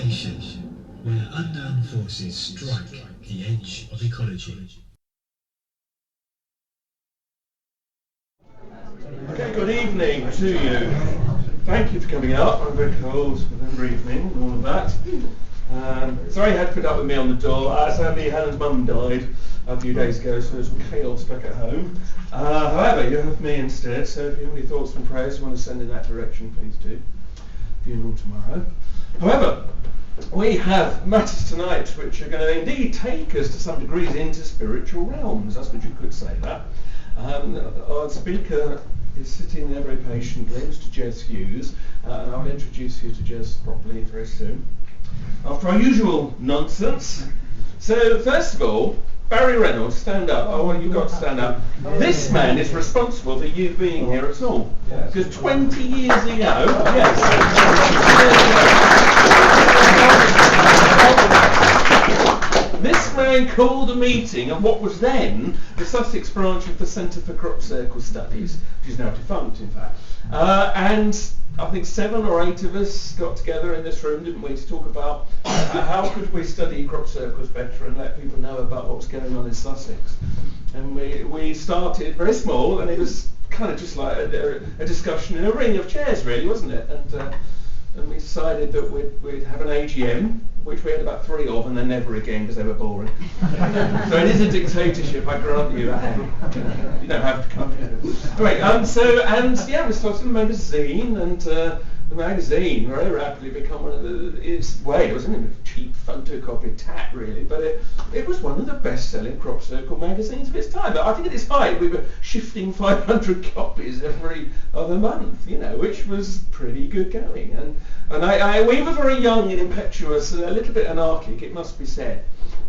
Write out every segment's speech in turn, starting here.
station where unknown forces strike the edge of ecology. Okay, good evening to you. Thank you for coming up. I'm very cold, November evening and all of that. Sorry you had to put up with me on the door. Sadly, Helen's mum died a few days ago, so there's some chaos back at home. However, you have me instead, so if you have any thoughts and prayers you want to send in that direction, please do. Funeral tomorrow. However, we have matters tonight which are going to indeed take us to some degrees into spiritual realms. I suppose you could say that. Our speaker is sitting there very patiently, Mr. Jez Hughes, and I'll introduce you to Jez properly very soon. After our usual nonsense. So first of all, Barry Reynolds, stand up. Oh, well, you've got to stand up. This man is responsible for you being here at all. Because 20 years ago, this man called a meeting of what was then the Sussex branch of the Centre for Crop Circle Studies, which is now defunct, in fact. And I think 7 or 8 of us got together in this room, didn't we, to talk about how could we study crop circles better and let people know about what was going on in Sussex. And we started very small, and it was kind of just like a discussion in a ring of chairs, really, wasn't it? And we decided that we'd have an AGM, which we had about 3 of, and then never again because they were boring. So it is a dictatorship, I grant you that. You don't have to come here. Anyway, we started a magazine, and the magazine very rapidly became one of it wasn't a cheap photocopied tat really, but it was one of the best-selling crop circle magazines of its time. But I think at its height we were shifting 500 copies every other month, which was pretty good going. And we were very young and impetuous, and a little bit anarchic, it must be said.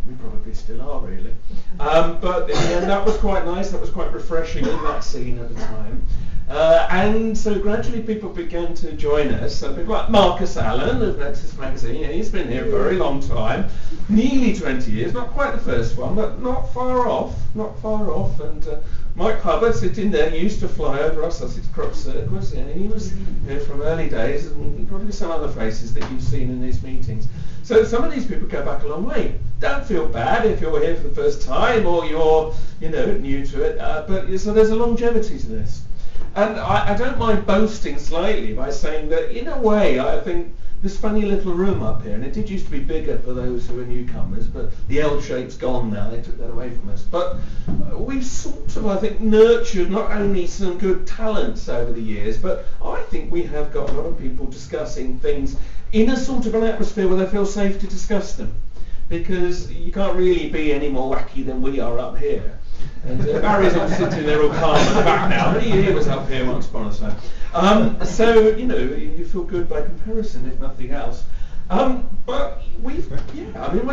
We probably still are, really. But in the end, that was quite nice. That was quite refreshing in that scene at the time. And so gradually people began to join us. So people like Marcus Allen of Nexus Magazine, and he's been here a very long time, nearly 20 years, not quite the first one, but not far off. And Mike Hubbard sitting there used to fly over our Sussex crop circles, and he was here from early days, and probably some other faces that you've seen in these meetings. So some of these people go back a long way. Don't feel bad if you're here for the first time or you're new to it, so there's a longevity to this. And I don't mind boasting slightly by saying that in a way I think this funny little room up here, and it did used to be bigger for those who are newcomers, but the L shape's gone now, they took that away from us. But we've sort of, I think, nurtured not only some good talents over the years, but I think we have got a lot of people discussing things in a sort of an atmosphere where they feel safe to discuss them. Because you can't really be any more wacky than we are up here. And Barry's not sitting there all calm at the back now, but he was up here once upon a time. So, you feel good by comparison, if nothing else. But when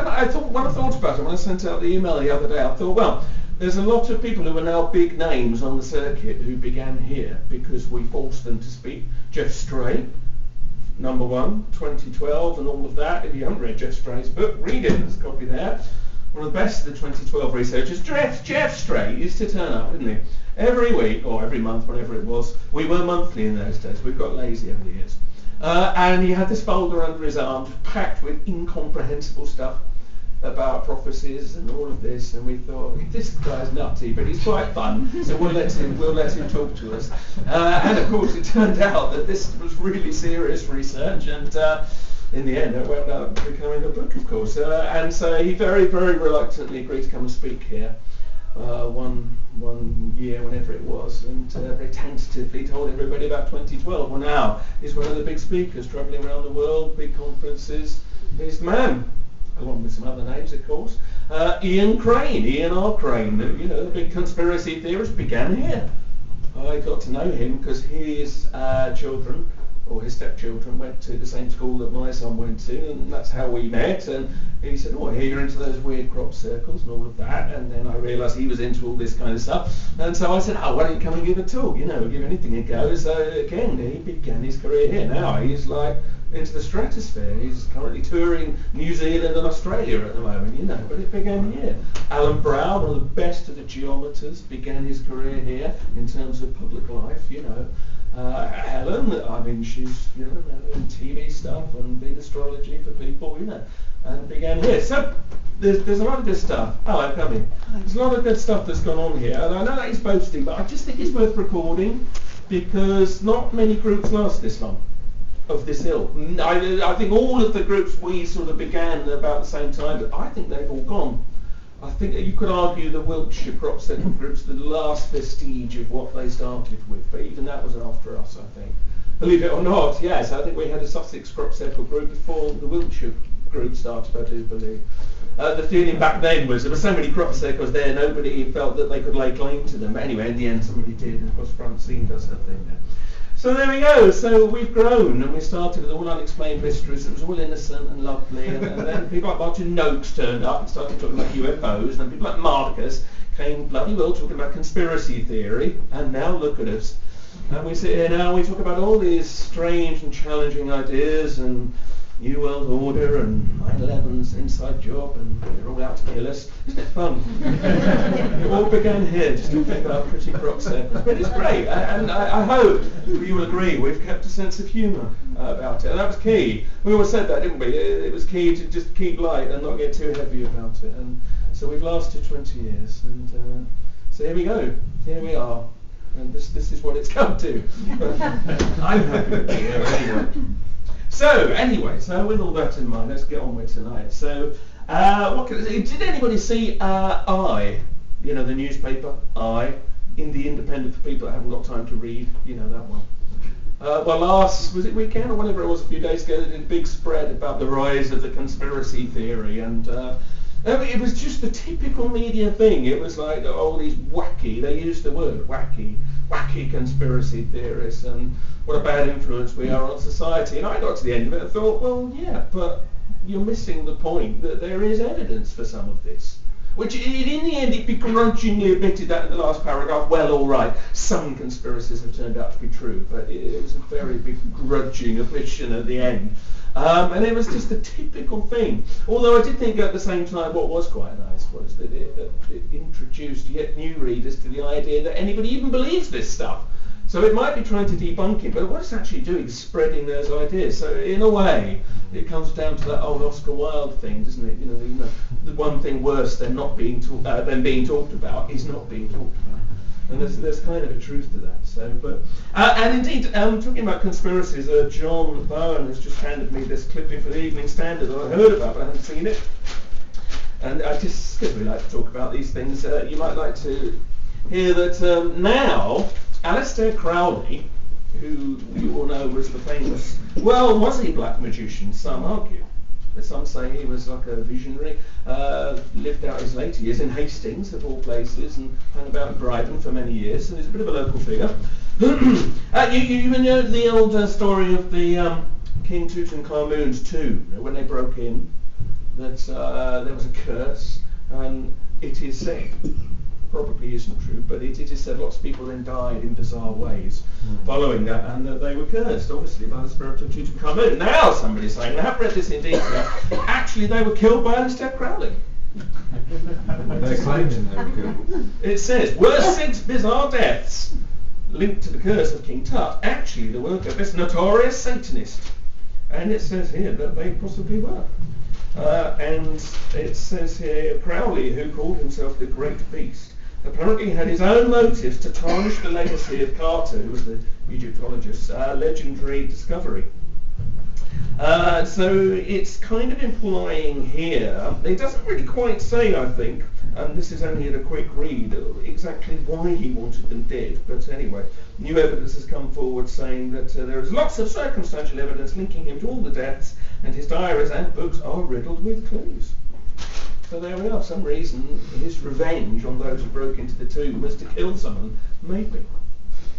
I thought about it, when I sent out the email the other day, I thought, well, there's a lot of people who are now big names on the circuit who began here because we forced them to speak. Jeff Stray, number 1, 2012, and all of that. If you haven't read Jeff Stray's book, read it. There's a copy there. One of the best of the 2012 researchers, Jeff Stray, used to turn up, didn't he? Every week, or every month, whatever it was. We were monthly in those days. We've got lazy over the years. And he had this folder under his arm, packed with incomprehensible stuff about prophecies and all of this. And we thought, this guy's nutty, but he's quite fun, so we'll let him talk to us. And of course, it turned out that this was really serious research, and in the end, it wound up becoming a book, of course. And so he very, very reluctantly agreed to come and speak here one year, whenever it was, and very tentatively told everybody about 2012. Well, now he's one of the big speakers, travelling around the world, big conferences. He's the man, along with some other names, of course. Ian R. Crane, the big conspiracy theorist, began here. I got to know him because his children, or his stepchildren, went to the same school that my son went to, and that's how we met. And he said, I hear you're into those weird crop circles and all of that. And then I realised he was into all this kind of stuff. And so I said, why don't you come and give a talk? Give anything a go. So again, he began his career here. Now he's like into the stratosphere. He's currently touring New Zealand and Australia at the moment, but it began here. Alan Brown, one of the best of the geometers, began his career here in terms of public life, Helen, I mean, she's, doing TV stuff and did astrology for people, and began here. So there's a lot of good stuff. Hello, come in. There's a lot of good stuff that's gone on here, and I know that is boasting, but I just think it's worth recording because not many groups last this long of this ilk. I think all of the groups we sort of began about the same time, but I think they've all gone. I think that you could argue the Wiltshire crop circle groups the last vestige of what they started with, but even that was after us, I think. Believe it or not, yes, I think we had a Sussex crop circle group before the Wiltshire group started, I do believe. The feeling back then was there were so many crop circles there, nobody felt that they could lay claim to them. But anyway, in the end, somebody did, and of course, Francine does her thing now. So there we go. So we've grown, and we started with all unexplained mysteries. It was all innocent and lovely, and then people like Martin Noakes turned up and started talking about UFOs, and then people like Marcus came bloody well talking about conspiracy theory, and now look at us. And we sit here now and we talk about all these strange and challenging ideas and New World Order and 9/11's inside job, and they're all out to kill us. Isn't it fun? It all began here, just talking about pretty crop circles. But it's great, and I hope you will agree we've kept a sense of humour about it. And that was key. We always said that, didn't we? It was key to just keep light and not get too heavy about it. And so we've lasted 20 years. And so here we go. Here we are. And this is what it's come to. I'm happy to be here anyway. So with all that in mind, let's get on with tonight. So, did anybody see I, the newspaper, I, in the Independent for people that haven't got time to read, that one? Last, was it weekend or whatever it was, a few days ago, they did a big spread about the rise of the conspiracy theory, and it was just the typical media thing. It was like all these wacky, they used the word wacky conspiracy theorists, and what a bad influence we are on society. And I got to the end of it and thought, well, yeah, but you're missing the point that there is evidence for some of this. Which in the end it begrudgingly admitted that in the last paragraph, well, all right, some conspiracies have turned out to be true, but it was a very begrudging admission at the end. And it was just a typical thing. Although I did think at the same time what was quite nice was that it introduced yet new readers to the idea that anybody even believes this stuff. So it might be trying to debunk it, but what it's actually doing is spreading those ideas. So in a way, it comes down to that old Oscar Wilde thing, doesn't it? The one thing worse than being talked about is not being talked about. And there's kind of a truth to that. So, but and indeed, talking about conspiracies, John Bowen has just handed me this clipping for the Evening Standard that I heard about, but I haven't seen it. And I just because we like to talk about these things, you might like to hear that now Aleister Crowley, who you all know was the famous, was he black magician? Some argue. But some say he was like a visionary, lived out his later years in Hastings, of all places, and hung about in Brighton for many years, so he's a bit of a local figure. You know the old story of the King Tutankhamun's tomb, when they broke in, that there was a curse, and it is said, probably isn't true, but it is said lots of people then died in bizarre ways following that, and that they were cursed, obviously, by the spirit of Tutankhamun. Now somebody's saying, I have read this in detail, actually they were killed by Aleister Crowley. They're claiming they were killed. It says, were 6 bizarre deaths linked to the curse of King Tut actually the work of this notorious Satanist? And it says here that they possibly were. And it says here, Crowley, who called himself the Great Beast, apparently had his own motives to tarnish the legacy of Carter, who was the Egyptologist's legendary discovery. So it's kind of implying here, it doesn't really quite say, I think, and this is only a quick read, exactly why he wanted them dead, but anyway, new evidence has come forward saying that there is lots of circumstantial evidence linking him to all the deaths, and his diaries and books are riddled with clues. So there we are, for some reason his revenge on those who broke into the tomb was to kill someone, maybe,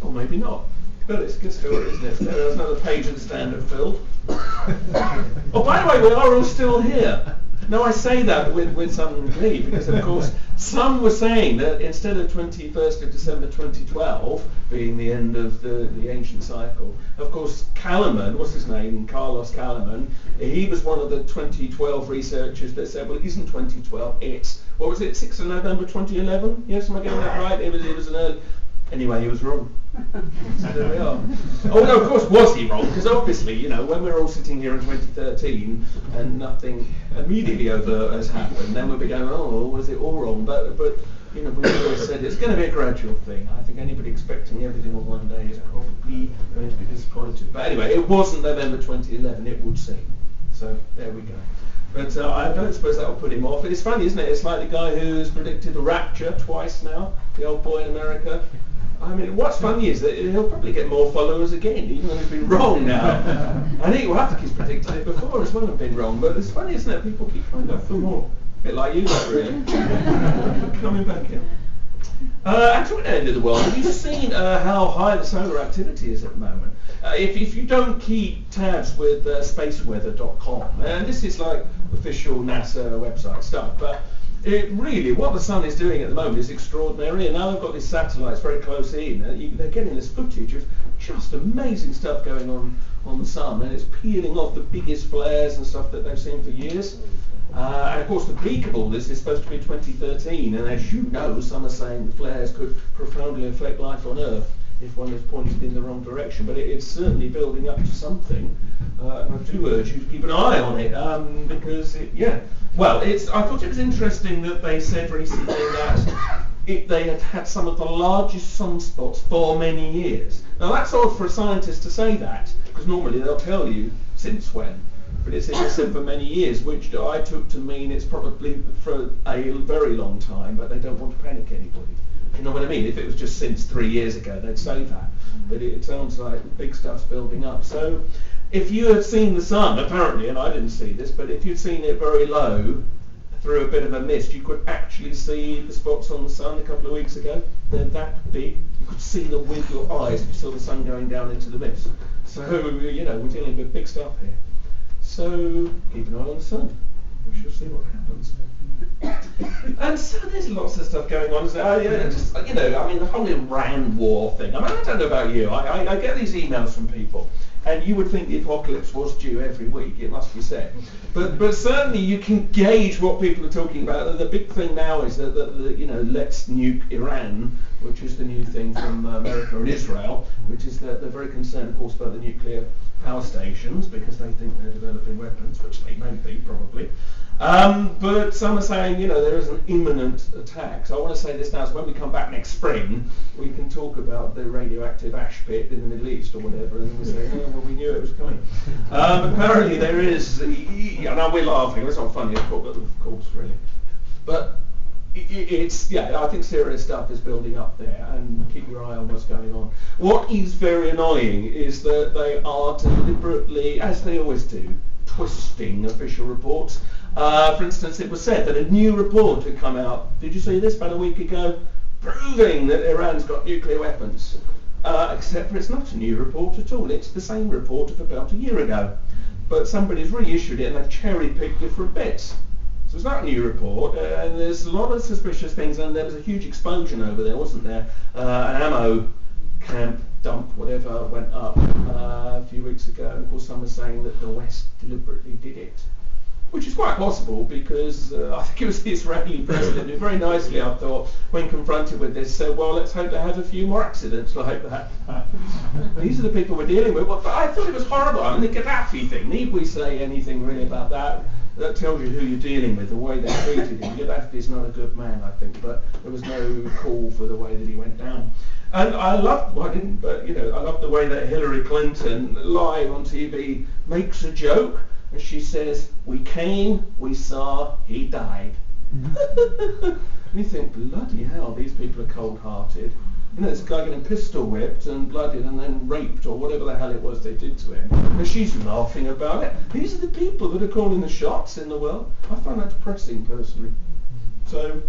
or maybe not. But it's a good story, isn't it? There's another page of the Standard filled. Oh, by the way, we are all still here. No, I say that with some glee because, of course, some were saying that instead of 21st of December 2012 being the end of the ancient cycle, of course, Kalaman, what's his name, Carlos Kalaman, he was one of the 2012 researchers that said, well, it isn't 2012, it's, what was it, 6th of November 2011? Yes, am I getting that right? It was an early... Anyway, he was wrong. So there we are. Oh no, of course was he wrong, because obviously, you know, when we're all sitting here in 2013 and nothing immediately over has happened, then we'll be going, oh, was it all wrong? But you know, we always said it's going to be a gradual thing. I think anybody expecting everything on one day is probably going to be disappointed. But anyway, it wasn't November 2011, it would seem. So there we go. But I don't suppose that will put him off. It's funny, isn't it? It's like the guy who's predicted the rapture twice now, the old boy in America. I mean, what's funny is that he'll probably get more followers again, even though he's been wrong now. I think well, I think he's predicted it before as well and been wrong. But it's funny, isn't it? People keep coming up for more. A bit like you, that really. Coming back in. And to the end of the world, have you seen how high the solar activity is at the moment? If you don't keep tabs with spaceweather.com, and this is like official NASA website stuff, but it really, what the sun is doing at the moment is extraordinary, and now they've got these satellites very close in, they're getting this footage of just amazing stuff going on the sun, and it's peeling off the biggest flares and stuff that they've seen for years. And of course the peak of all this is supposed to be 2013, and as you know, some are saying the flares could profoundly affect life on Earth if one is pointed in the wrong direction, but it's certainly building up to something. And I do urge you to keep an eye on it, because well, I thought it was interesting that they said recently that they had some of the largest sunspots for many years. Now that's odd for a scientist to say that, because normally they'll tell you since when. But it's said for many years, which I took to mean it's probably for a very long time, but they don't want to panic anybody. You know what I mean? If it was just since 3 years ago, they'd say that. But it sounds like big stuff's building up. So if you had seen the sun, apparently, and I didn't see this, but if you'd seen it very low through a bit of a mist, you could actually see the spots on the sun a couple of weeks ago. They're that big. You could see them with your eyes if you saw the sun going down into the mist. So, you know, we're dealing with big stuff here. So keep an eye on the sun. We shall see what happens. And so there's lots of stuff going on. So, just, you know, I mean, the whole Iran war thing. I mean, I don't know about you. I get these emails from people, and you would think the apocalypse was due every week, it must be said. But certainly you can gauge what people are talking about. The big thing now is that you know, let's nuke Iran, which is the new thing from America and Israel, which is that they're very concerned, of course, about the nuclear power stations because they think they're developing weapons, which they may be, probably. But some are saying, you know, there is an imminent attack. So I want to say this now, so when we come back next spring, we can talk about the radioactive ash pit in the Middle East or whatever, and we say, oh, well, we knew it was coming. Apparently there is, I know we're laughing, it's not funny, of course, really. But it's, yeah, I think serious stuff is building up there, and keep your eye on what's going on. What is very annoying is that they are deliberately, as they always do, twisting official reports. For instance, it was said that a new report had come out, did you see this, about a week ago, proving that Iran's got nuclear weapons. Except for it's not a new report at all, it's the same report of about a year ago. But somebody's reissued it and they've cherry-picked different bits. So it's not a new report, and there's a lot of suspicious things, and there was a huge explosion over there, wasn't there? An ammo camp, dump, whatever, went up a few weeks ago, and of course some are saying that the West deliberately did it. Which is quite possible, because I think it was the Israeli president who very nicely, I thought, when confronted with this, said, well, let's hope to have a few more accidents like that. These are the people we're dealing with. But I thought it was horrible. I mean, the Gaddafi thing, need we say anything really about that? That tells you who you're dealing with, the way they treated him. Gaddafi's not a good man, I think, but there was no call for the way that he went down. And I loved, well, I didn't, but, you know, I loved the way that Hillary Clinton, live on TV, makes a joke. And she says, we came, we saw, he died. And you think, bloody hell, these people are cold-hearted. You know, this guy getting pistol whipped and blooded and then raped, or whatever the hell it was they did to him. And she's laughing about it. These are the people that are calling the shots in the world. I find that depressing, personally. So,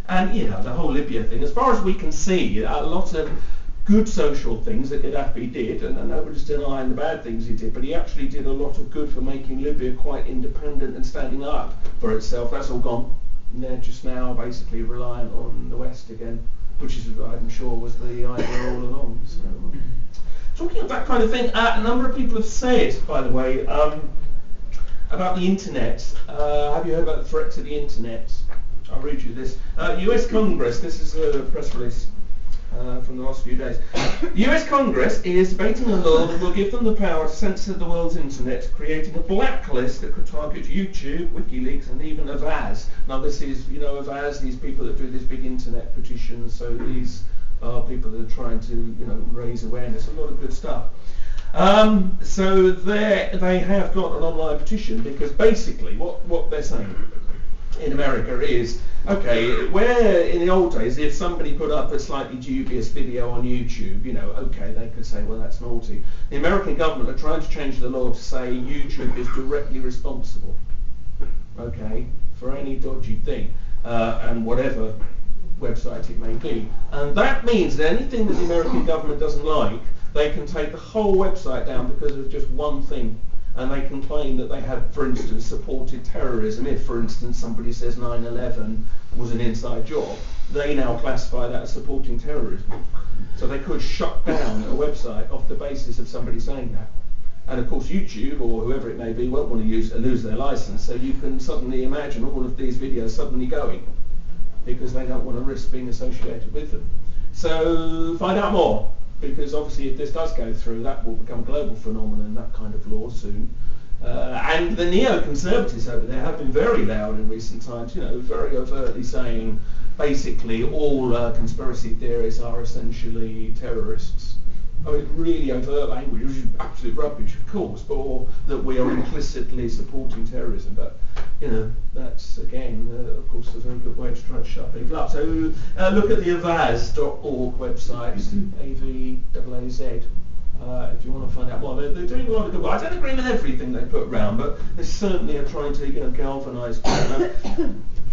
and, you know, the whole Libya thing, as far as we can see, a lot of good social things that Gaddafi did, and nobody's denying the bad things he did, but he actually did a lot of good for making Libya quite independent and standing up for itself. That's all gone. And they're just now basically reliant on the West again, which is, I'm sure, was the idea all along. So, talking of that kind of thing, a number of people have said, by the way, about the internet. Have you heard about the threat to the internet? I'll read you this. US Congress, this is a press release from the last few days. The US Congress is debating a law that will give them the power to censor the world's internet, creating a blacklist that could target YouTube, WikiLeaks, and even Avaz. Now this is, Avaz, these people that do these big internet petitions, so these are people that are trying to, raise awareness, a lot of good stuff. So they have got an online petition because basically what they're saying in America is, okay, where in the old days if somebody put up a slightly dubious video on YouTube, okay, they could say, well, that's naughty. The American government are trying to change the law to say YouTube is directly responsible, okay, for any dodgy thing, and whatever website it may be. And that means that anything that the American government doesn't like, they can take the whole website down because of just one thing. And they can claim that they have, for instance, supported terrorism. If, for instance, somebody says 9/11 was an inside job, they now classify that as supporting terrorism. So they could shut down a website off the basis of somebody saying that. And of course YouTube, or whoever it may be, won't want to lose their license. So you can suddenly imagine all of these videos suddenly going, because they don't want to risk being associated with them. So find out more. Because obviously if this does go through, that will become a global phenomenon, that kind of law soon. And the neoconservatives over there have been very loud in recent times, very overtly saying basically all conspiracy theories are essentially terrorists. I mean, really overt language, which is absolute rubbish, of course, or that we are implicitly supporting terrorism. But, that's, again, of course, a very good way to try to shut people up. So look at the avaz.org website, AVAAZ, if you want to find out more. They're doing a lot of good work. I don't agree with everything they put around, but they certainly are trying to, galvanise people.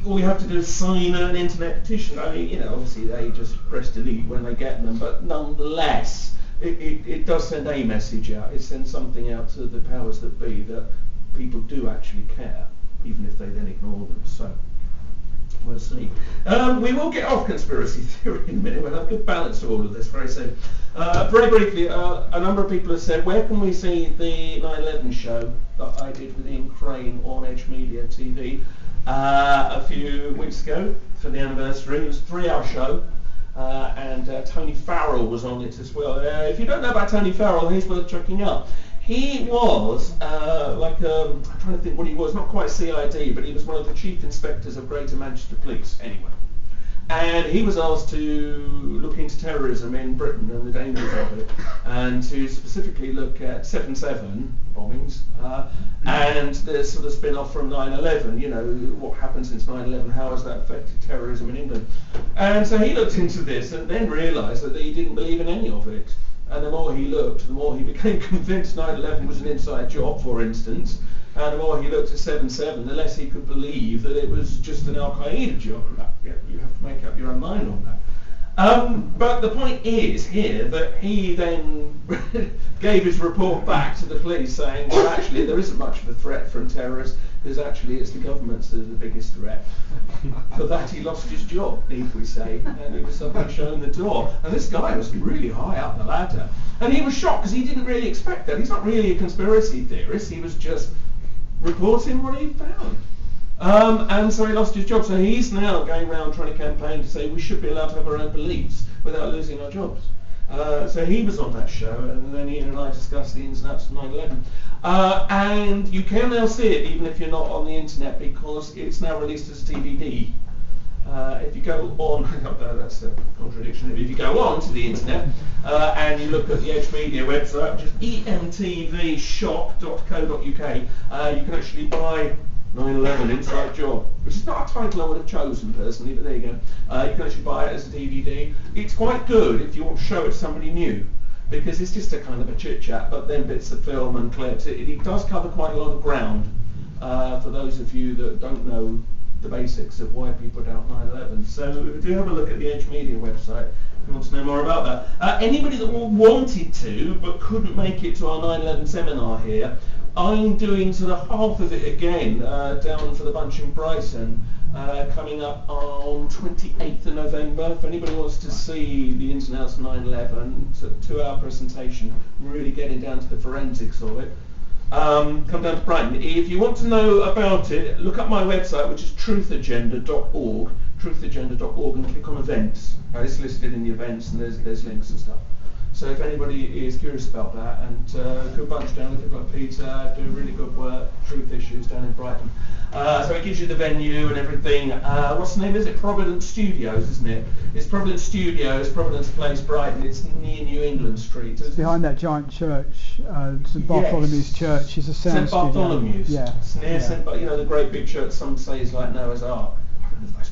All we have to do is sign an internet petition. I mean, obviously they just press delete when they get them, but nonetheless, it does send a message out. It sends something out to the powers that be that people do actually care, even if they then ignore them. So we'll see. We will get off conspiracy theory in a minute. We'll have a good balance to all of this very soon. Very briefly, a number of people have said, where can we see the 9/11 show that I did with Ian Crane on Edge Media TV a few weeks ago for the anniversary? It was a 3-hour show. And Tony Farrell was on it as well. If you don't know about Tony Farrell, he's worth checking out. He was I'm trying to think what he was, not quite CID, but he was one of the chief inspectors of Greater Manchester Police, anyway. And he was asked to look into terrorism in Britain and the dangers of it, and to specifically look at 7/7 bombings, and the sort of spin-off from 9/11, what happened since 9/11, how has that affected terrorism in England? And so he looked into this and then realised that he didn't believe in any of it. And the more he looked, the more he became convinced 9/11 was an inside job, for instance. And the more he looked at 7/7, the less he could believe that it was just an Al-Qaeda job. You have to make up your own mind on that. But the point is here that he then gave his report back to the police saying, well, actually, there isn't much of a threat from terrorists, because actually it's the governments that are the biggest threat. For that he lost his job, need we say, and he was suddenly shown the door. And this guy was really high up the ladder. And he was shocked because he didn't really expect that. He's not really a conspiracy theorist, he was just reporting what he found. And so he lost his job. So he's now going around trying to campaign to say we should be allowed to have our own beliefs without losing our jobs. So he was on that show, and then Ian and I discussed the ins and outs of 9/11. And you can now see it even if you're not on the internet, because it's now released as a DVD. If you go on, that's a contradiction, if you go on to the internet and you look at the Edge Media website, which is emtvshop.co.uk, you can actually buy 9/11 Inside Job, which is not a title I would have chosen personally, but there you go. You can actually buy it as a DVD. It's quite good if you want to show it to somebody new, because it's just a kind of a chit-chat, but then bits of film and clips. It does cover quite a lot of ground for those of you that don't know the basics of why people doubt 9/11. So do have a look at the Edge Media website you want to know more about that. Anybody that wanted to but couldn't make it to our 9/11 seminar here, I'm doing sort of half of it again down for the bunch in Brighton, coming up on 28th of November. If anybody wants to see the ins and outs of 9/11, it's a 2-hour presentation, really getting down to the forensics of it. Come down to Brighton. If you want to know about it, look up my website, which is truthagenda.org, truthagenda.org, and click on events. It's listed in the events, and there's links and stuff. So if anybody is curious about that, and good bunch down there, people like Peter, doing really good work, Truth Issues down in Brighton. So it gives you the venue and everything. What's the name? Is it Providence Studios, isn't it? It's Providence Studios, Providence Place, Brighton. It's near New England Street. It's behind that giant church, St Bartholomew's Church. It's a sound St Bartholomew's. studio. Yeah. It's near St. The great big church. Some say is like Noah's Ark.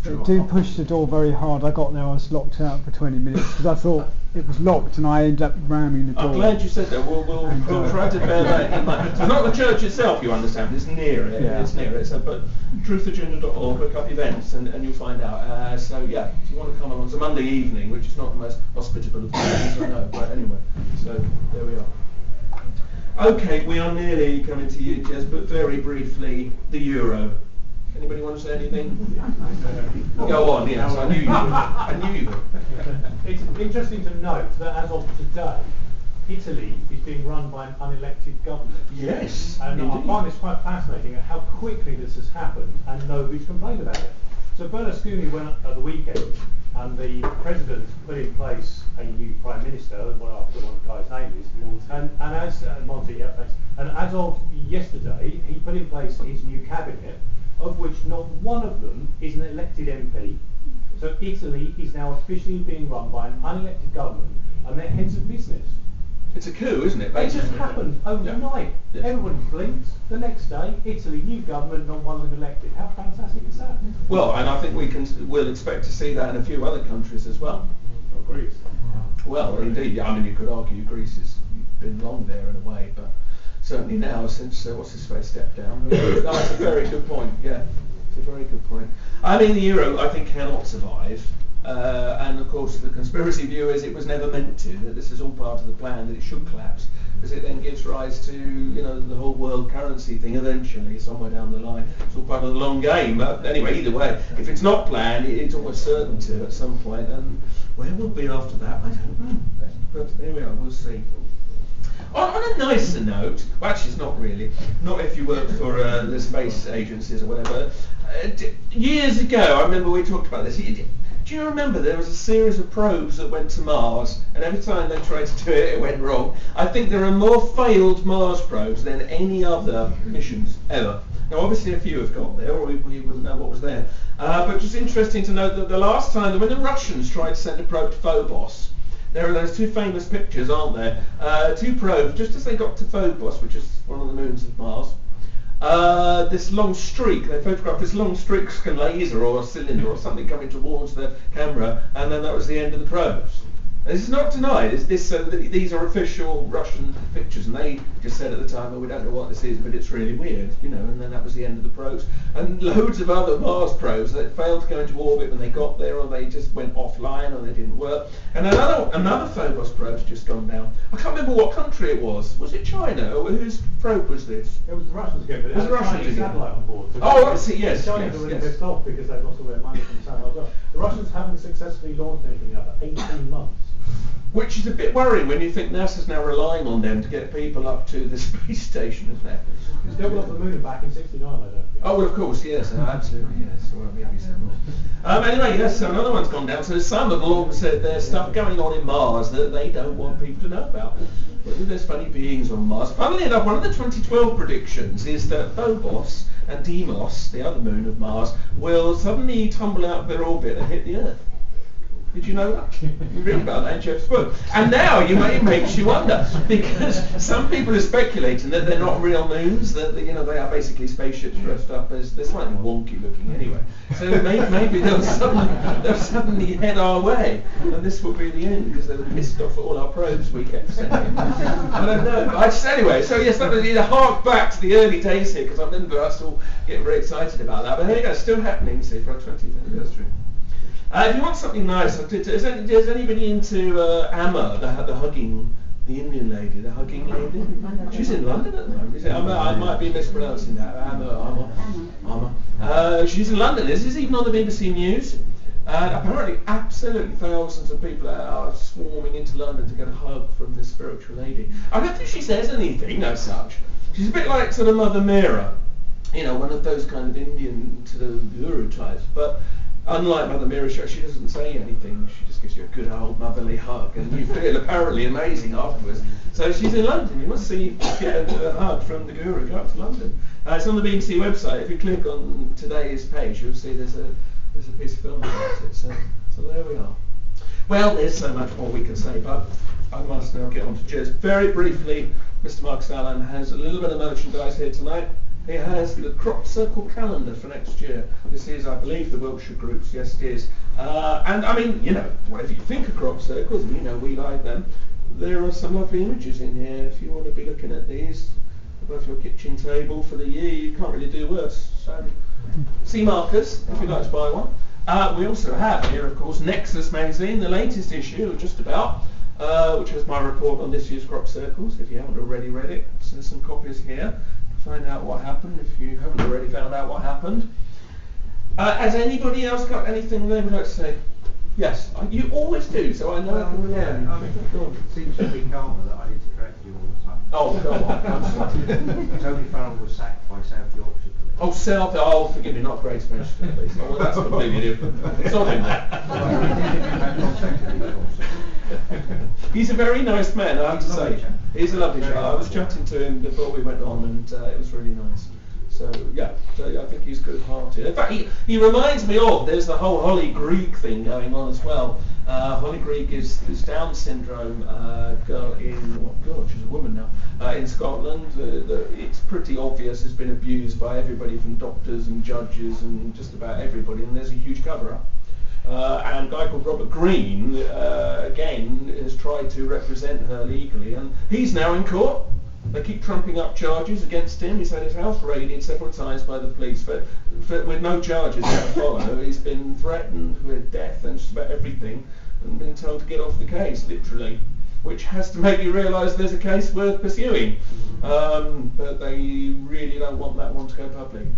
They do push the door very hard. I got there, I was locked out for 20 minutes because I thought it was locked, and I ended up ramming the door. I'm glad you said that. We'll try to bear that in mind. So not the church itself, you understand, it's near it. Yeah. It's near it. So, but truthagenda.org, look up events, and you'll find out. So yeah, if you want to come along, it's a Monday evening, which is not the most hospitable of things, I know. But anyway, so there we are. Okay, we are nearly coming to you, Jez, but very briefly, the euro. Anybody want to say anything? Go on, yes, I knew you would. I knew you would. It's interesting to note that as of today, Italy is being run by an unelected government. Yes, and indeed. I find this quite fascinating at how quickly this has happened and nobody's complained about it. So Berlusconi went at the weekend and the president put in place a new prime minister, what after one guy's name is, and as Monty, yeah, thanks. And as of yesterday, he put in place his new cabinet, of which not one of them is an elected MP. So Italy is now officially being run by an unelected government and their heads of business. It's a coup, isn't it? It just happened overnight. Yeah. Yes. Everybody blinked. The next day, Italy, new government, not one of them elected. How fantastic is that? Well, and I think we'll expect to see that in a few other countries as well. Oh, Greece. Well, indeed. Yeah, I mean, you could argue Greece has been long there in a way, but certainly now since what's his face stepped down. That's a very good point. Yeah, it's a very good point. I mean, the euro I think cannot survive. And of course the conspiracy view is it was never meant to, that this is all part of the plan, that it should collapse, because it then gives rise to, the whole world currency thing eventually, somewhere down the line. It's all part of the long game. But anyway, either way, if it's not planned, it's almost certain to at some point, and where we'll be after that, I don't know. But there we are, we'll see. On a nicer note, well actually it's not really, not if you work for the space agencies or whatever. Years ago, I remember we talked about this. Do you remember there was a series of probes that went to Mars, and every time they tried to do it, it went wrong? I think there are more failed Mars probes than any other missions ever. Now obviously a few have got there, or we wouldn't know what was there. But just interesting to note that the last time, when the Russians tried to send a probe to Phobos, there are those two famous pictures, aren't there? Two probes, just as they got to Phobos, which is one of the moons of Mars. This long streak, they photographed this long streak, like a laser or a cylinder or something coming towards the camera, and then that was the end of the probes. This is not denied. These are official Russian pictures, and they just said at the time, "Oh, we don't know what this is, but it's really weird," and then that was the end of the probes. And loads of other Mars probes that failed to go into orbit when they got there, or they just went offline, or they didn't work. And another Phobos probe's just gone down. I can't remember what country it was. Was it China, or whose probe was this? It was the Russians again, but it was a Chinese satellite on board. So oh, I see. Yes. The Chinese are really pissed off because they've lost all their money from satellites. The Russians haven't successfully launched anything now for 18 months. Which is a bit worrying when you think NASA's now relying on them to get people up to the space station, isn't it? It's still got the moon back in '69, I don't think. Oh, well, of course, yes, absolutely, yes. Or maybe some more. Anyway, yes, so another one's gone down. So some have all said there's stuff going on in Mars that they don't want people to know about. Whether there's funny beings on Mars. Funnily enough, one of the 2012 predictions is that Phobos and Deimos, the other moon of Mars, will suddenly tumble out of their orbit and hit the Earth. Did you know that? You read about that in Jeff's book. And now it makes you wonder, because some people are speculating that they're not real moons, that they are basically spaceships dressed up as, they're slightly wonky looking anyway. So maybe they'll suddenly head our way, and this will be the end because they were pissed off at all our probes we kept sending. I don't know. Anyway, so yes, that was a hark back to the early days here, because I remember us all getting very excited about that. But there you go, still happening, see, for our 20th anniversary. If you want something nice, is anybody into Amma, the hugging, the Indian lady, the hugging lady? She's in London at the moment. Is it Amma? I might be mispronouncing that. Amma. She's in London. This is even on the BBC News. Apparently, absolutely thousands of people are swarming into London to get a hug from this spiritual lady. I don't think she says anything as such. She's a bit like sort of Mother Meera, one of those kind of Indian sort of guru types. But unlike Mother Meera, she doesn't say anything. She just gives you a good old motherly hug, and you feel apparently amazing afterwards. So she's in London. You must get a hug from the guru. Go up to London. It's on the BBC website. If you click on today's page, you'll see there's a piece of film about it. So there we are. Well, there's so much more we can say, but I must now get on to Jez. Very briefly, Mr. Marcus Allen has a little bit of merchandise here tonight. He has the crop circle calendar for next year. This is, I believe, the Wiltshire groups. Yes, it is. And I mean, whatever you think of crop circles, and we like them, there are some lovely images in here. If you want to be looking at these above your kitchen table for the year, you can't really do worse. So, see Marcus if you'd like to buy one. We also have here, of course, Nexus magazine, the latest issue, just about, which has my report on this year's crop circles. If you haven't already read it, there's some copies here. Find out what happened if you haven't already found out what happened. Has anybody else got anything they would like to say? Yes, you always do, so I know I can rely on you. It seems to be karma that I need to correct you all the time. Oh, go on. I'm sorry. Tony Farrell was sacked by South Yorkshire Police. Oh, forgive me, not Great Manchester Police. Oh, well, that's completely different. It's not him there. He's a very nice man, I have to say. He's a lovely chap. I was chatting to him before we went on, and it was really nice. So I think he's good-hearted. In fact, he reminds me of, there's the whole Holly Greig thing going on as well. Holly Greig is this Down syndrome girl she's a woman now, in Scotland. It's pretty obvious has been abused by everybody from doctors and judges and just about everybody, and there's a huge cover-up. And a guy called Robert Greene, again, has tried to represent her legally, and he's now in court. They keep trumping up charges against him. He's had his house raided several times by the police, but with no charges to follow. He's been threatened with death and just about everything, and been told to get off the case, literally, which has to make you realise there's a case worth pursuing. But they really don't want that one to go public.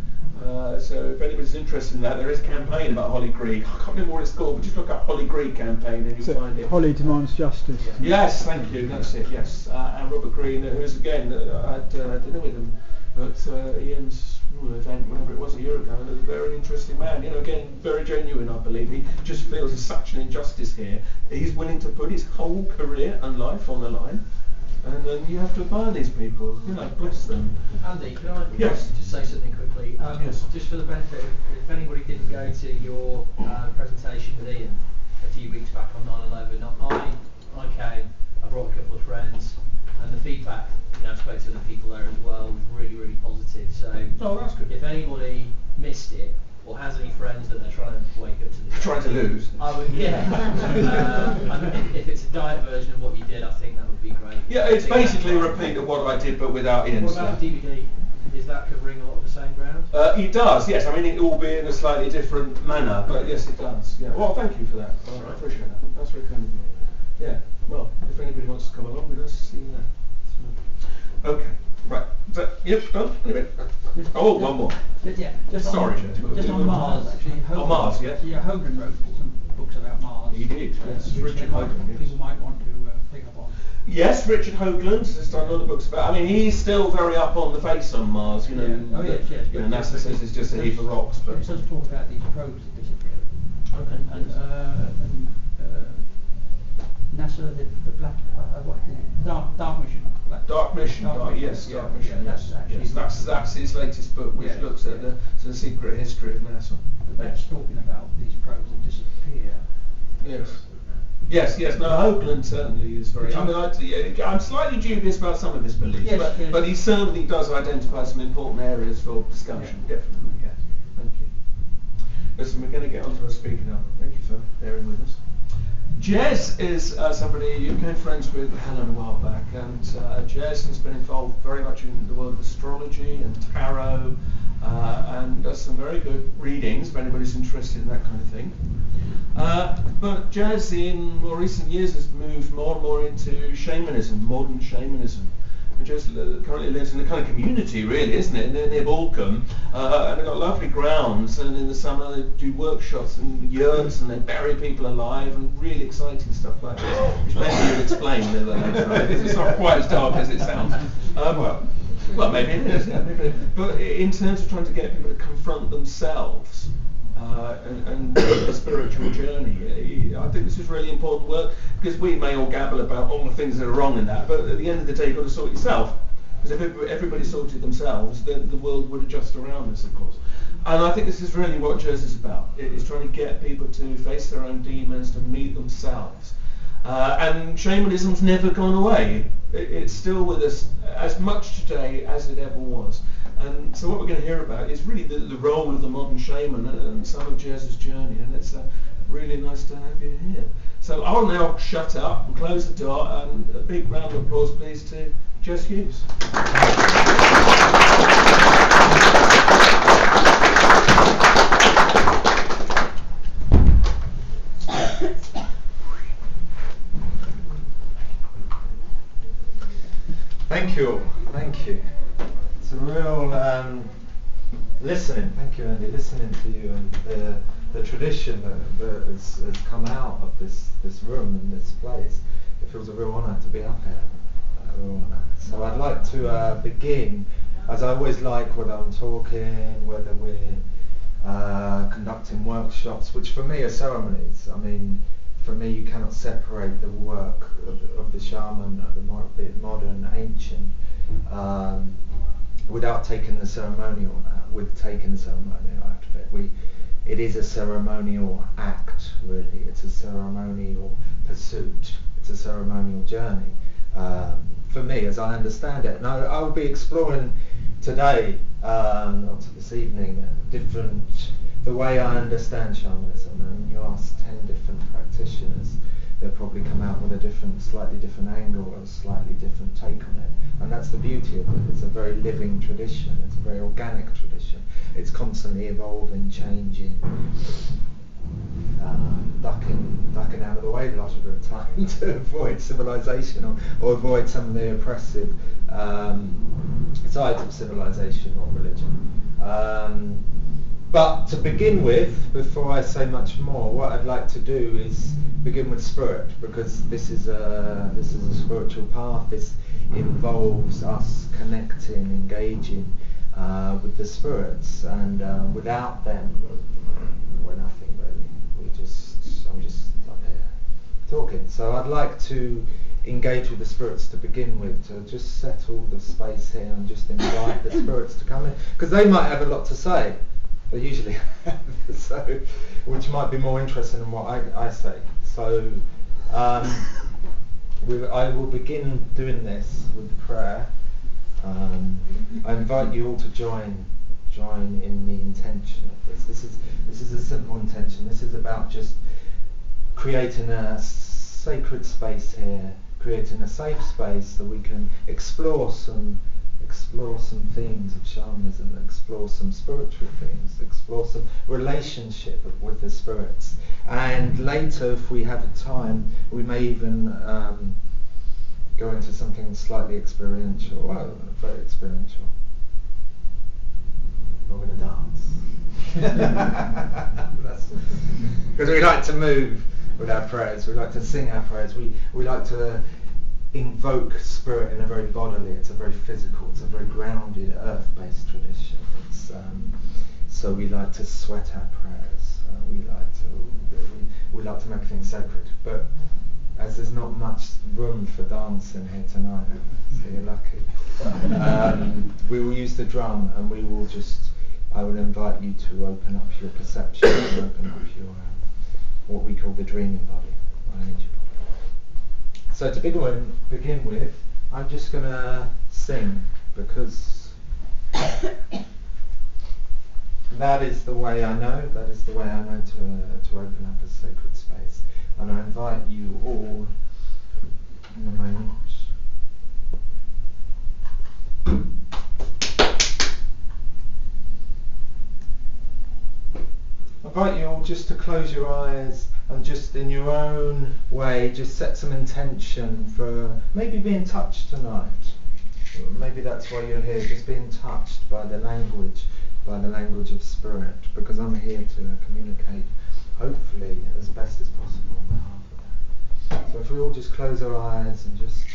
So if anybody's interested in that, there is a campaign about Holly Greig. I can't remember what it's called, but just look up Holly Greig campaign and you'll find it. Holly Demands Justice. Yes, thank you, that's it, yes. And Robert Greene, who's again, I had dinner with him at Ian's event, whenever it was, a year ago. A very interesting man, again, very genuine, I believe. He just feels there's such an injustice here. He's willing to put his whole career and life on the line. And then you have to admire these people, bless them. Andy, can I Yes. just say something quickly? Yes. Just for the benefit, if anybody didn't go to your presentation with Ian a few weeks back on 9/11, I came, I brought a couple of friends, and the feedback, I spoke to other people there as well, was really, really positive. So that's good. if anybody missed it, or has any friends that they're trying to wake up to the Trying to lose. I would, if it's a diet version of what you did, I think that would be great. Yeah, it's basically a repeat of what I did, but without Ian's What about the DVD? Is that covering a lot of the same ground? It does, yes. I mean, it will be in a slightly different manner, but yes, it does. Yeah. Well, thank you for that. I appreciate that. That's very kind of you. Yeah. Well, if anybody wants to come along, we'd nice to see you there. So, okay. Right. Yep. Done. Oh, one more. Yeah, Sorry, just on Mars, actually. On Mars, yes. Yeah, Hogan wrote some books about Mars. He did, yes. Which Richard Hogan, yes. people might want to pick up on. Yes, Richard Hoagland's has done a lot of books about. I mean, he's still very up on the face on Mars. Oh yes. NASA says it's just a heap of rocks, but It does talk about these probes that disappeared. Okay. And NASA, the black, dark mission. Dark Mission. Dark Mission. Yes. That's his latest book, which looks at the sort of secret history of NASA. But that's talking about these probes that disappear. Yes. No, Hoagland certainly is very. I mean, I'm slightly dubious about some of his beliefs, but he certainly does identify some important areas for discussion. Definitely. Yes. Thank you. Listen, we're going to get onto our speaker now. Thank you for bearing with us. Jez is somebody you became friends with Helen a while back, and Jez has been involved very much in the world of astrology and tarot, and does some very good readings for anybody's interested in that kind of thing. But Jez in more recent years has moved more and more into shamanism, modern shamanism. And Jez currently lives in a kind of community, really, isn't it, near Balcombe, and they've got lovely grounds, and in the summer they do workshops and yurts, and they bury people alive, and really exciting stuff like this, which maybe you'll explain a little later on. It's not quite as dark as it sounds. Well, maybe it is. Yeah, maybe it is. But in terms of trying to get people to confront themselves and the spiritual journey, I think this is really important work, because we may all gabble about all the things that are wrong in that, but at the end of the day you've got to sort yourself. Because if everybody sorted themselves, then the world would adjust around us, of course. And I think this is really what Jez is about. It's trying to get people to face their own demons, to meet themselves. And shamanism's never gone away. It's still with us as much today as it ever was. And so what we're going to hear about is really the role of the modern shaman and some of Jez's journey, and it's really nice to have you here. So I'll now shut up and close the door, and a big round of applause please to Jez Hughes. Thank you, thank you. It's a real listening. Thank you, Andy. Listening to you and the tradition that has come out of this room and this place. It feels a real honour to be up here. A real honour. So I'd like to begin, as I always like, whether I'm talking, whether we're conducting workshops, which for me are ceremonies. I mean, for me, you cannot separate the work of the shaman, the modern, ancient, without taking the ceremonial out, taking the ceremonial out of it. It is a ceremonial act, really. It's a ceremonial pursuit. It's a ceremonial journey. For me, as I understand it, and I'll be exploring today, or this evening, the way I understand shamanism. And you ask 10 different practitioners, they'll probably come out with a slightly different angle or a slightly different take on it. And that's the beauty of it. It's a very living tradition. It's a very organic tradition. It's constantly evolving, changing, ducking out of the way a lot of the time to avoid civilization or avoid some of the oppressive sides of civilization or religion. But to begin with, before I say much more, what I'd like to do is begin with spirit, because this is a spiritual path. This involves us connecting, engaging with the spirits, and without them, we're nothing really. I'm just up here talking. So I'd like to engage with the spirits to begin with, to just settle the space here and just invite the spirits to come in, because they might have a lot to say. They usually have, so, which might be more interesting than what I say. So I will begin doing this with prayer. I invite you all to join in the intention of this. This is a simple intention. This is about just creating a sacred space here, creating a safe space so we can explore some themes of shamanism, explore some spiritual themes, explore some relationship with the spirits. And later, if we have time, we may even go into something slightly experiential, well, very experiential. We're going to dance. Because we like to move with our prayers, we like to sing our prayers, we like to invoke spirit in a very bodily, it's a very physical, it's a very grounded, earth-based tradition. So we like to sweat our prayers, we like to make things sacred. But as there's not much room for dancing here tonight, so you're lucky, we will use the drum, and I will invite you to open up your perception, and open up your what we call the dreaming body, or energy body. So to begin with, I'm just going to sing, because that is the way I know to open up a sacred space. And I invite you all in a moment. I invite you all just to close your eyes and just in your own way just set some intention for maybe being touched tonight. Maybe that's why you're here, just being touched by the language of spirit, because I'm here to communicate, hopefully, as best as possible on behalf of that. So if we all just close our eyes and just...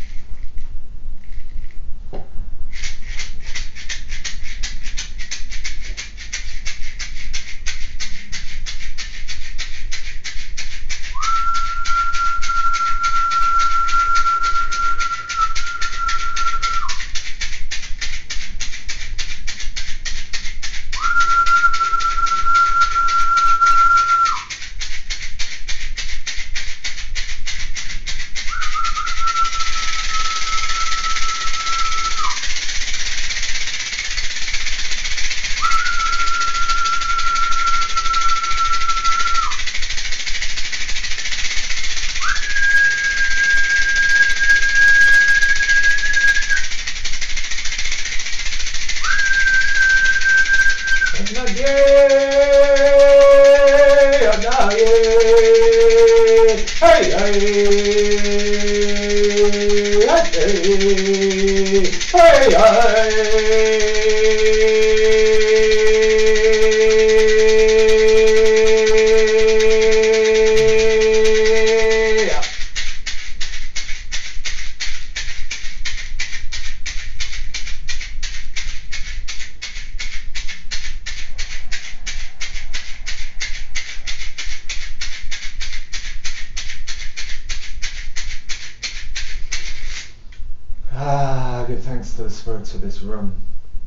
Give thanks to the spirits of this room,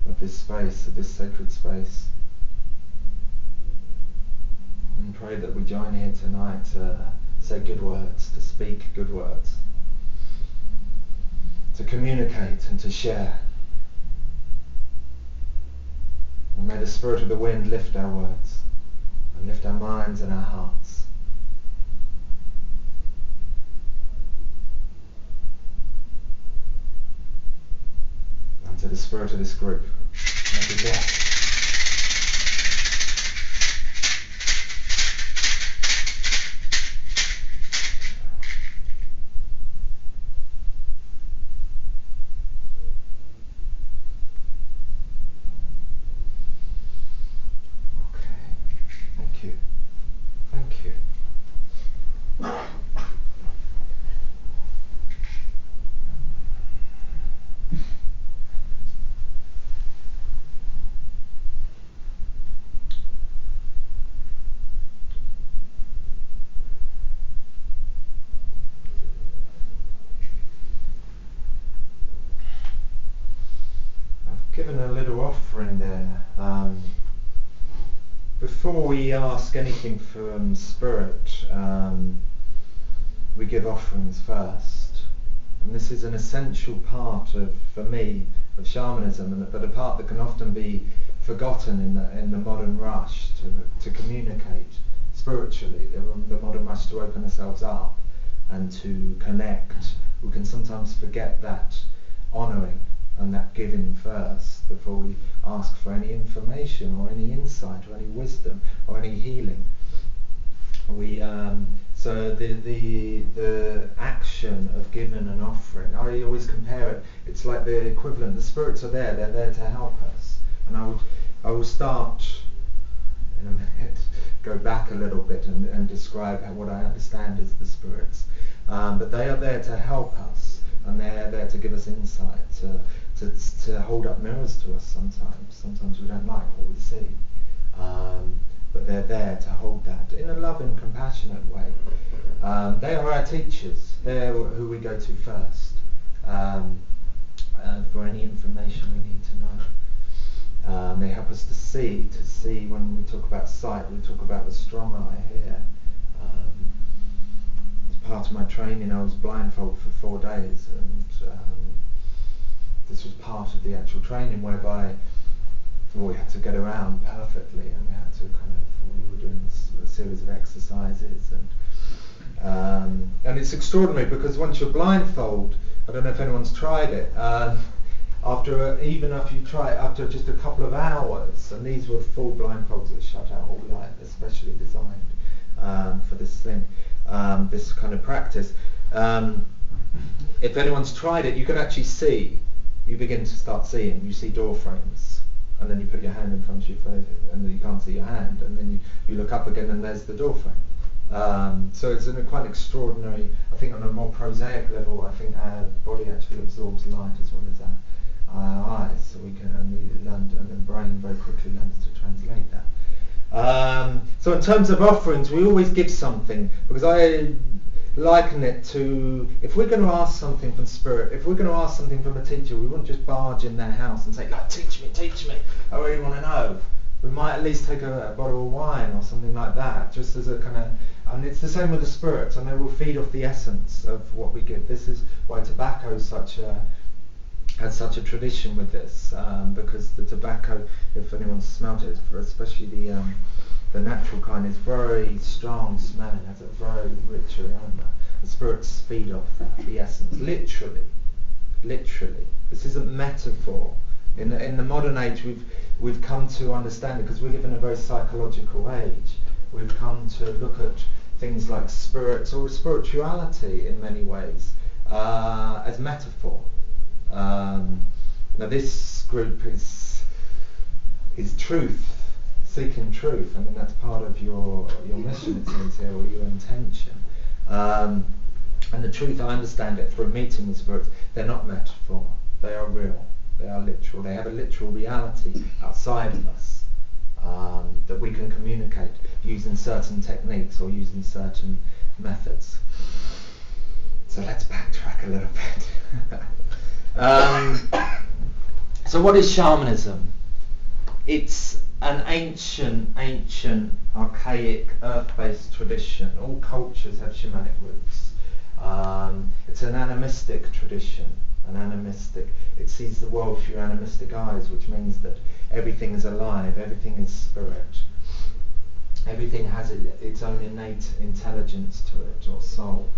of this space, of this sacred space. And pray that we join here tonight to say good words, to speak good words, to communicate and to share. And may the spirit of the wind lift our words and lift our minds and our hearts. To the spirit of this group, may be blessed. Okay, thank you. Thank you. Given a little offering there. Before we ask anything from spirit, we give offerings first. And this is an essential part of, for me, of shamanism, but a part that can often be forgotten in the modern rush to communicate spiritually, the modern rush to open ourselves up and to connect. We can sometimes forget that honouring and that giving first before we ask for any information or any insight or any wisdom or any healing. So the action of giving an offering, I always compare it, it's like the equivalent, the spirits are there, they're there to help us. And I will start in a minute, go back a little bit and describe what I understand as the spirits. But they are there to help us, and they're there to give us insight, to hold up mirrors to us sometimes. Sometimes we don't like what we see. But they're there to hold that in a loving, compassionate way. They are our teachers. They're who we go to first for any information we need to know. They help us to see when we talk about sight, we talk about the strong eye here. As part of my training, I was blindfolded for 4 days, and this was part of the actual training whereby we had to get around perfectly, and we had to we were doing a series of exercises, and it's extraordinary because once you're blindfolded, I don't know if anyone's tried it, even if you try it after just a couple of hours, and these were full blindfolds that shut out all light, especially designed for this thing, this kind of practice. If anyone's tried it, you can actually see, you begin to start seeing, you see door frames, and then you put your hand in front of your face and then you can't see your hand, and then you look up again and there's the door frame. So it's quite extraordinary. I think on a more prosaic level, I think our body actually absorbs light as well as our eyes, so we can and the brain very quickly learns to translate that. So in terms of offerings, we always give something, because I liken it to, if we're going to ask something from spirit, if we're going to ask something from a teacher, we wouldn't just barge in their house and say, like, teach me, I really want to know. We might at least take a bottle of wine or something like that, just as a kind of, and it's the same with the spirits, and they will feed off the essence of what we give. This is why tobacco is has such a tradition with this, because the tobacco, if anyone's smelt it, especially the natural kind, is very strong smelling, has a very rich aroma. The spirits feed off that, the essence, literally. This isn't metaphor. In the modern age, we've come to understand it, because we live in a very psychological age. We've come to look at things like spirits or spirituality in many ways as metaphor. Now this group is truth, seeking truth. I mean, that's part of your mission, it seems here, or your intention. And the truth, I understand it through meeting with spirits, they're not metaphor, they are real, they are literal, they have a literal reality outside of us that we can communicate using certain techniques or using certain methods. So let's backtrack a little bit. So what is shamanism? It's an ancient, archaic, earth-based tradition. All cultures have shamanic roots. It's an animistic tradition. It sees the world through animistic eyes, which means that everything is alive, everything is spirit. Everything has its own innate intelligence to it, or soul.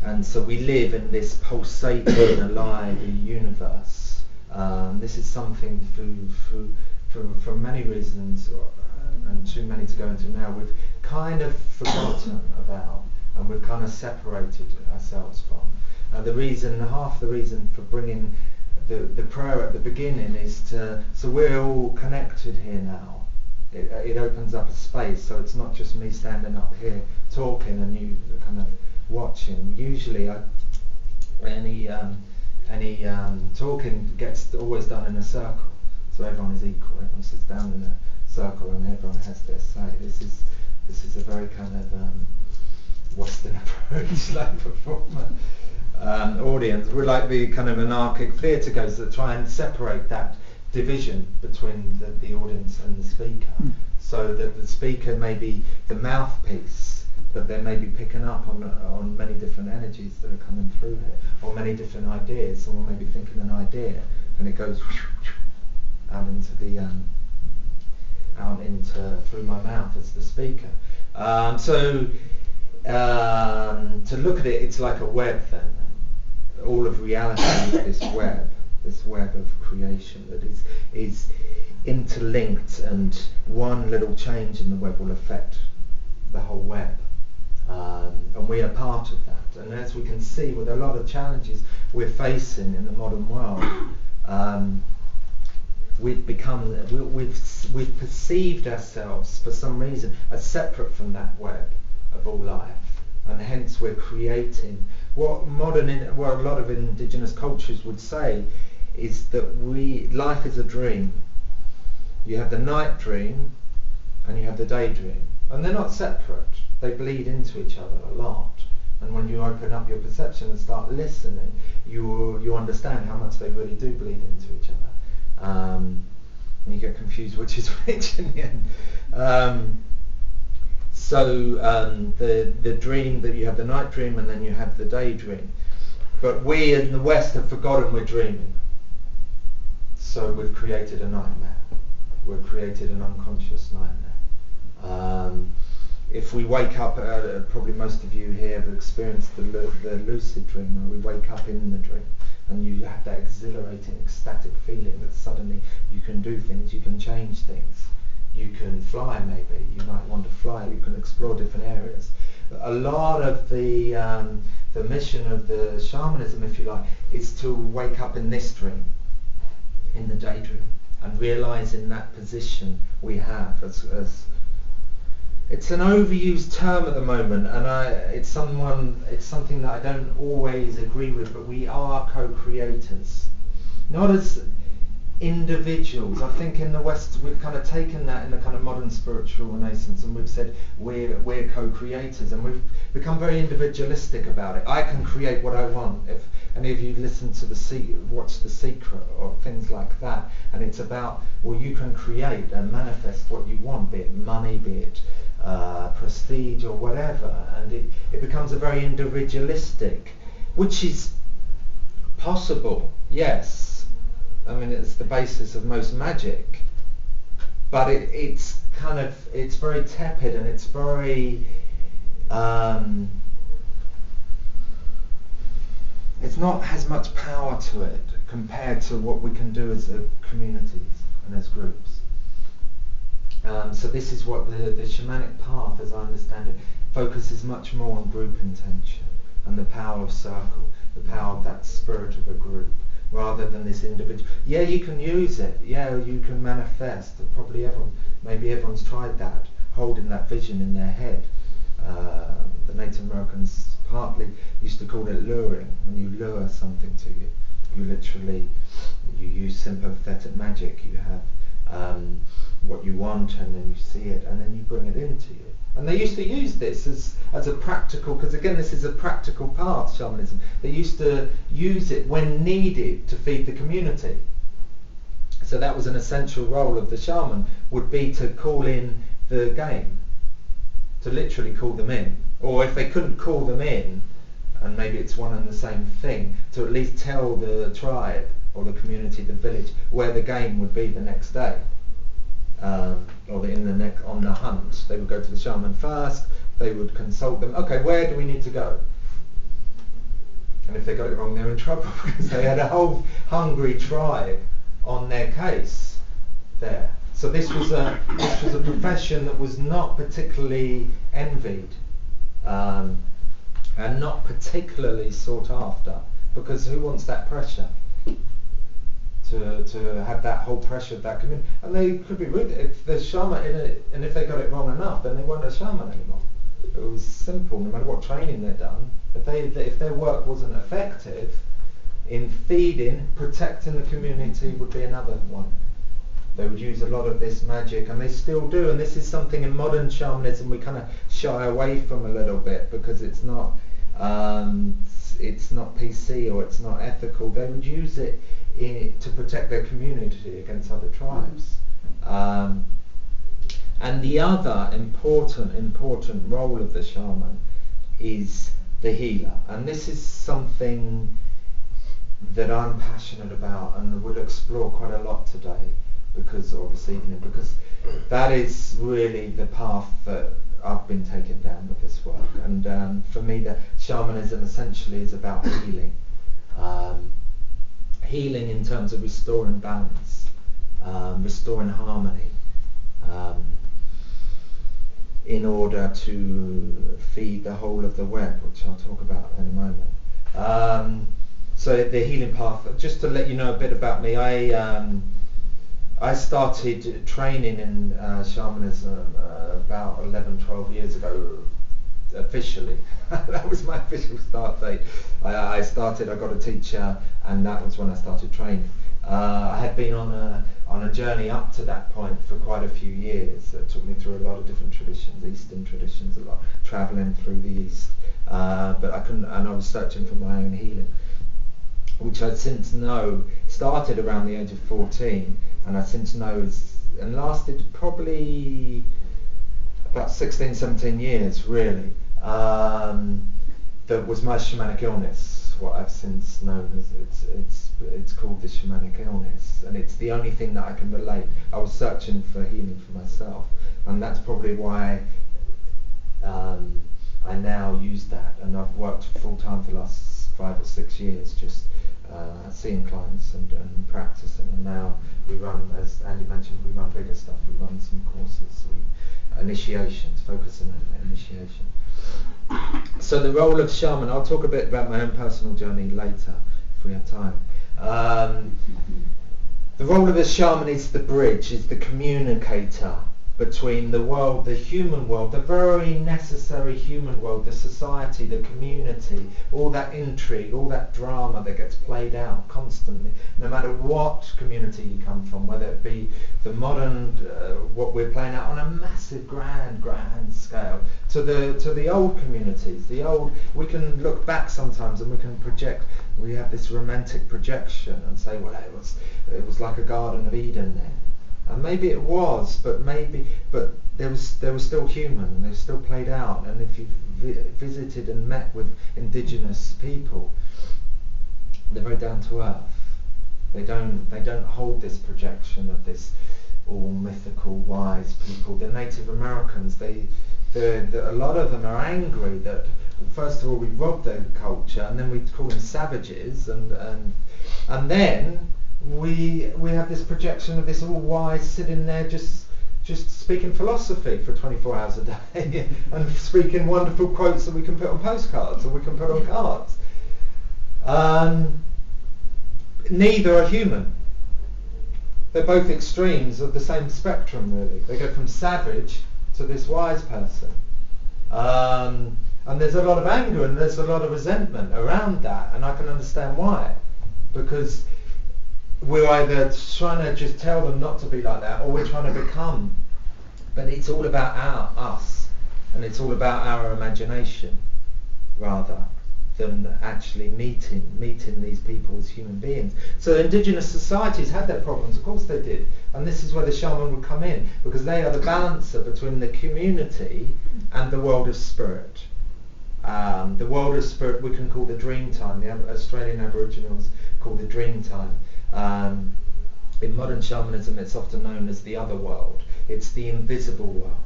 And so we live in this pulsating, alive universe. This is something for many reasons, and too many to go into now, we've kind of forgotten about, and we've kind of separated ourselves from. Half the reason for bringing the prayer at the beginning is so we're all connected here now. It opens up a space, so it's not just me standing up here talking and you kind of watching. Usually any talking gets always done in a circle, so everyone is equal, everyone sits down in a circle and everyone has their say. This is a very kind of Western approach, like performer audience. We're like the kind of anarchic theatre goers that try and separate that division between the audience and the speaker, so that the speaker may be the mouthpiece, but they may be picking up on many different energies that are coming through here, or many different ideas. Someone may be thinking an idea, and it goes out into through my mouth as the speaker. To look at it, it's like a web then. All of reality is this web of creation that is interlinked, and one little change in the web will affect the whole web. And we are part of that. And as we can see, with a lot of challenges we're facing in the modern world, we've perceived ourselves for some reason as separate from that web of all life, and hence we're creating what a lot of indigenous cultures would say is that life is a dream. You have the night dream and you have the daydream, and they're not separate. They bleed into each other a lot. And when you open up your perception and start listening, you understand how much they really do bleed into each other. And you get confused which is which in the end. So the dream, that you have the night dream and then you have the daydream. But we in the West have forgotten we're dreaming. So we've created a nightmare. We've created an unconscious nightmare. If we wake up, probably most of you here have experienced the lucid dream, where we wake up in the dream. and you have that exhilarating, ecstatic feeling that suddenly you can do things, you can change things. You can fly maybe, you might want to fly, you can explore different areas. A lot of the mission of the shamanism, if you like, is to wake up in this dream, in the daydream, and realise in that position we have as it's an overused term at the moment, and it's something that I don't always agree with, but we are co-creators. Not as individuals. I think in the West we've kind of taken that in the kind of modern spiritual renaissance, and we've said we're co-creators, and we've become very individualistic about it. I can create what I want. If any of you listen to watch The Secret or things like that, and it's about, well, you can create and manifest what you want, be it money, be it prestige or whatever, and it becomes a very individualistic, which is possible, yes. I mean, it's the basis of most magic, but it's very tepid, and it's very it's not has much power to it compared to what we can do as communities and as groups. So this is what the shamanic path, as I understand it, focuses much more on group intention and the power of circle, the power of that spirit of a group, rather than this individual. Yeah, you can use it. Yeah, you can manifest. Probably everyone's tried that, holding that vision in their head. The Native Americans partly used to call it luring. When you lure something to you, you use sympathetic magic. You have what you want, and then you see it, and then you bring it into you. And they used to use this as a practical, because again this is a practical path, shamanism. They used to use it when needed to feed the community. So that was an essential role of the shaman, would be to call in the game, to literally call them in. Or if they couldn't call them in, and maybe it's one and the same thing, to at least tell the tribe or the community, the village, where the game would be the next day. Or on the hunt. They would go to the shaman first, they would consult them, okay, where do we need to go? And if they got it wrong, they're in trouble, because they had a whole hungry tribe on their case there. So this was a profession that was not particularly envied, and not particularly sought after, because who wants that pressure? To have that whole pressure of that community, and they could be rude if the shaman and if they got it wrong enough, then they weren't a shaman anymore. It was simple. No matter what training they'd done, if their work wasn't effective in feeding, protecting the community, would be another one. They would use a lot of this magic, and they still do. And this is something in modern shamanism we kind of shy away from a little bit, because it's not PC or it's not ethical. They would use it to protect their community against other tribes. And the other important role of the shaman is the healer. And this is something that I'm passionate about and will explore quite a lot today, because that is really the path that I've been taken down with this work. And for me, the shamanism essentially is about healing. Healing in terms of restoring balance, restoring harmony, in order to feed the whole of the web, which I'll talk about in a moment. So the healing path, just to let you know a bit about me, I started training in shamanism about 11-12 years ago, officially. That was my official start date. I got a teacher, and that was when I started training. I had been on a journey up to that point for quite a few years. It took me through a lot of different traditions, Eastern traditions, a lot, travelling through the East. But I couldn't, and I was searching for my own healing, which I since know started around the age of 14, and I since know and lasted probably about 16, 17 years, really. That was my shamanic illness, what I've since known as it's called the shamanic illness, and it's the only thing that I can relate. I was searching for healing for myself, and that's probably why I now use that, and I've worked full time for the last 5 or 6 years, just seeing clients and practicing. And now we run, as Andy mentioned, we run bigger stuff. We run some courses, initiations, focusing on initiation. So the role of shaman, I'll talk a bit about my own personal journey later if we have time. The role of a shaman is the bridge, is the communicator between the world, the human world, the very necessary human world, the society, the community, all that intrigue, all that drama that gets played out constantly, no matter what community you come from, whether it be the modern, what we're playing out on a massive, grand scale, to the old communities, we can look back sometimes and we can project, we have this romantic projection and say, well, it was like a Garden of Eden there. And maybe it was, but they were still human and they still played out. And if you've visited and met with indigenous people, they're very down to earth. They don't hold this projection of this all mythical wise people. The Native Americans, a lot of them are angry that first of all we robbed their culture and then we call them savages and then we have this projection of this all wise sitting there just speaking philosophy for 24 hours a day and speaking wonderful quotes that we can put on postcards or we can put on cards. Neither are human. They're both extremes of the same spectrum, really. They go from savage to this wise person. And there's a lot of anger and there's a lot of resentment around that, and I can understand why. Because we're either trying to just tell them not to be like that, or we're trying to become. But it's all about us, and it's all about our imagination, rather than actually meeting these people as human beings. So indigenous societies had their problems, of course they did, and this is where the shaman would come in, because they are the balancer between the community and the world of spirit. The world of spirit we can call the dream time. The Australian Aboriginals call the dream time. In modern shamanism it's often known as the other world. It's the invisible world.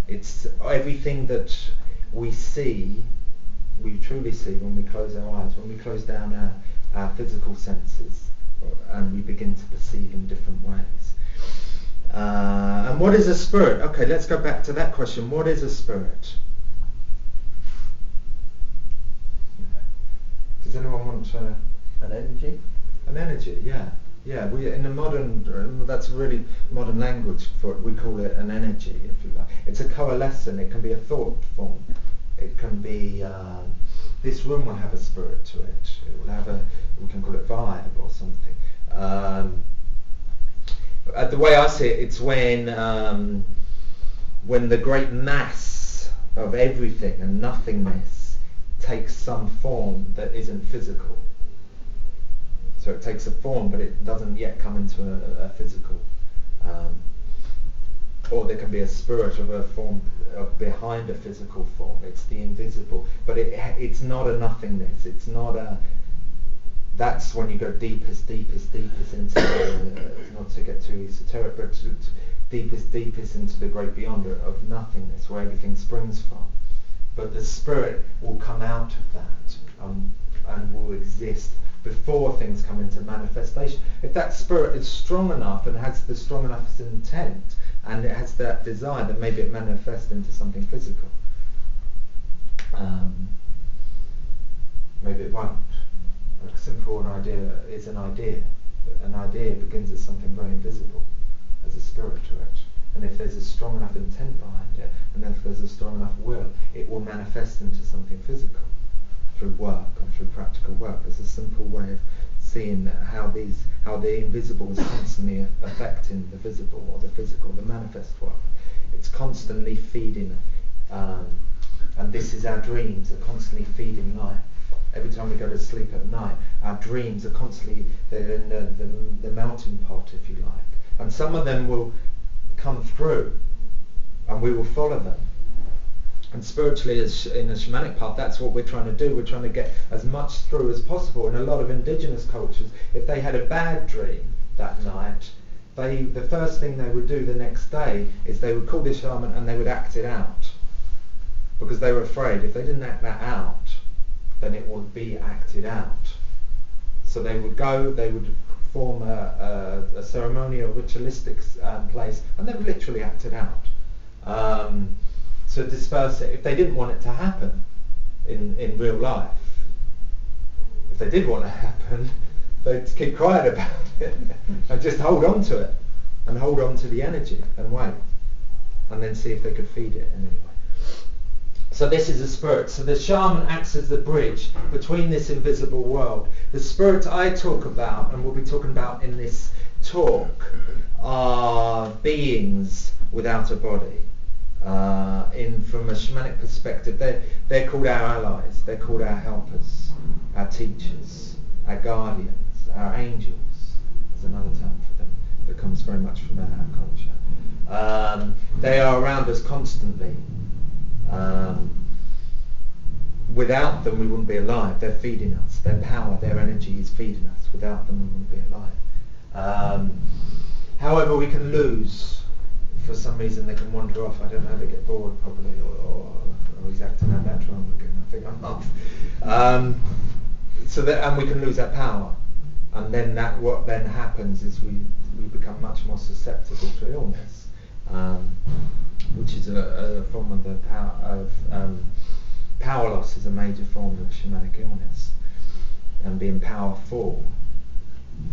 It's everything that we see, we truly see when we close our eyes, when we close down our physical senses and we begin to perceive in different ways. And what is a spirit? Okay, let's go back to that question. What is a spirit? Does anyone want to... An energy? An energy, yeah. Yeah, we in the modern, that's really modern language for it. We call it an energy, if you like. It's a coalescent. It can be a thought form. It can be, this room will have a spirit to it. It will have we can call it vibe or something. The way I see it, it's when the great mass of everything and nothingness takes some form that isn't physical. So it takes a form, but it doesn't yet come into a physical. Or there can be a spirit of a form behind a physical form. It's the invisible, but it's not a nothingness. It's not a. That's when you go deepest into not to get too esoteric, but deepest into the great beyond of nothingness, where everything springs from. But the spirit will come out of that and will exist before things come into manifestation. If that spirit is strong enough and has the strong enough intent and it has that desire, then maybe it manifests into something physical. Maybe it won't. Like simple an idea is an idea. But an idea begins as something very invisible, as a spirit to it. And if there's a strong enough intent behind it, and if there's a strong enough will, it will manifest into something physical through work and through practical work. It's a simple way of seeing how the invisible is constantly affecting the visible, or the physical, the manifest work. It's constantly feeding, and this is our dreams are constantly feeding life. Every time we go to sleep at night, our dreams are constantly, they're in the melting pot, if you like. And some of them will come through, and we will follow them. And spiritually, as in the shamanic path, that's what we're trying to do. We're trying to get as much through as possible. In a lot of indigenous cultures, if they had a bad dream that night, the first thing they would do the next day is they would call the shaman and they would act it out. Because they were afraid if they didn't act that out, then it would be acted out. So they would go, they would form a ceremonial, ritualistic place, and they literally acted out to disperse it if they didn't want it to happen in real life. If they did want it to happen, they'd keep quiet about it and just hold on to it and hold on to the energy and wait, and then see if they could feed it in any way. So this is a spirit. So the shaman acts as the bridge between this invisible world. The spirits I talk about, and we'll be talking about in this talk, are beings without a body. From a shamanic perspective, they're called our allies, they're called our helpers, our teachers, our guardians, our angels. There's another term for them that comes very much from our culture. They are around us constantly. Without them we wouldn't be alive. They're feeding us. Their power, their energy is feeding us. Without them we wouldn't be alive. However, we can lose. For some reason they can wander off. I don't know, they get bored probably, or he's acting out that drama again. I think I'm off. And we can lose our power. And then what then happens is we become much more susceptible to illness, which is a form of the power loss is a major form of shamanic illness, and being powerful,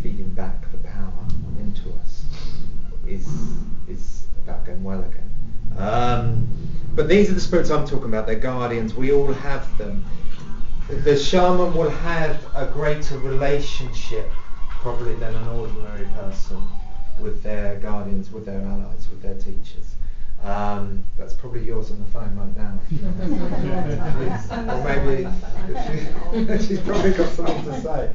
feeding back the power into us, is about going well again. But these are the spirits I'm talking about. They're guardians. We all have them. The shaman will have a greater relationship probably than an ordinary person with their guardians, with their allies, with their teachers. That's probably yours on the phone right now. Or maybe she's probably got something to say.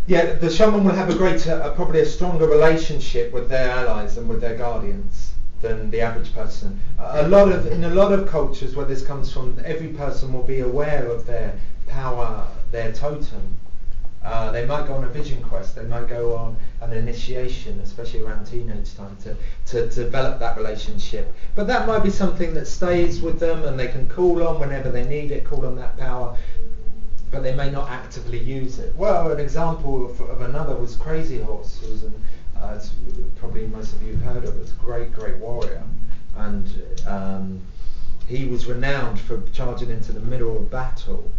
The shaman will have a greater, probably a stronger relationship with their allies and with their guardians than the average person. In a lot of cultures where this comes from, every person will be aware of their power, their totem. They might go on a vision quest, they might go on an initiation, especially around teenage time, to develop that relationship. But that might be something that stays with them, and they can call on whenever they need it, call on that power, but they may not actively use it. Well, an example of another was Crazy Horse, who was probably most of you have heard of, as a great warrior, and he was renowned for charging into the middle of battle,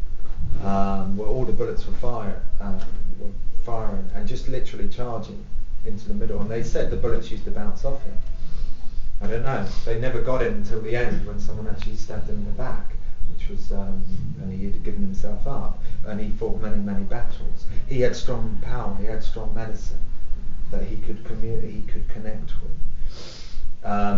where all the bullets were firing, and just literally charging into the middle. And they said the bullets used to bounce off him. I don't know. They never got him until the end, when someone actually stabbed him in the back, which was, and he had given himself up, and he fought many battles. He had strong power. He had strong medicine that he could connect with.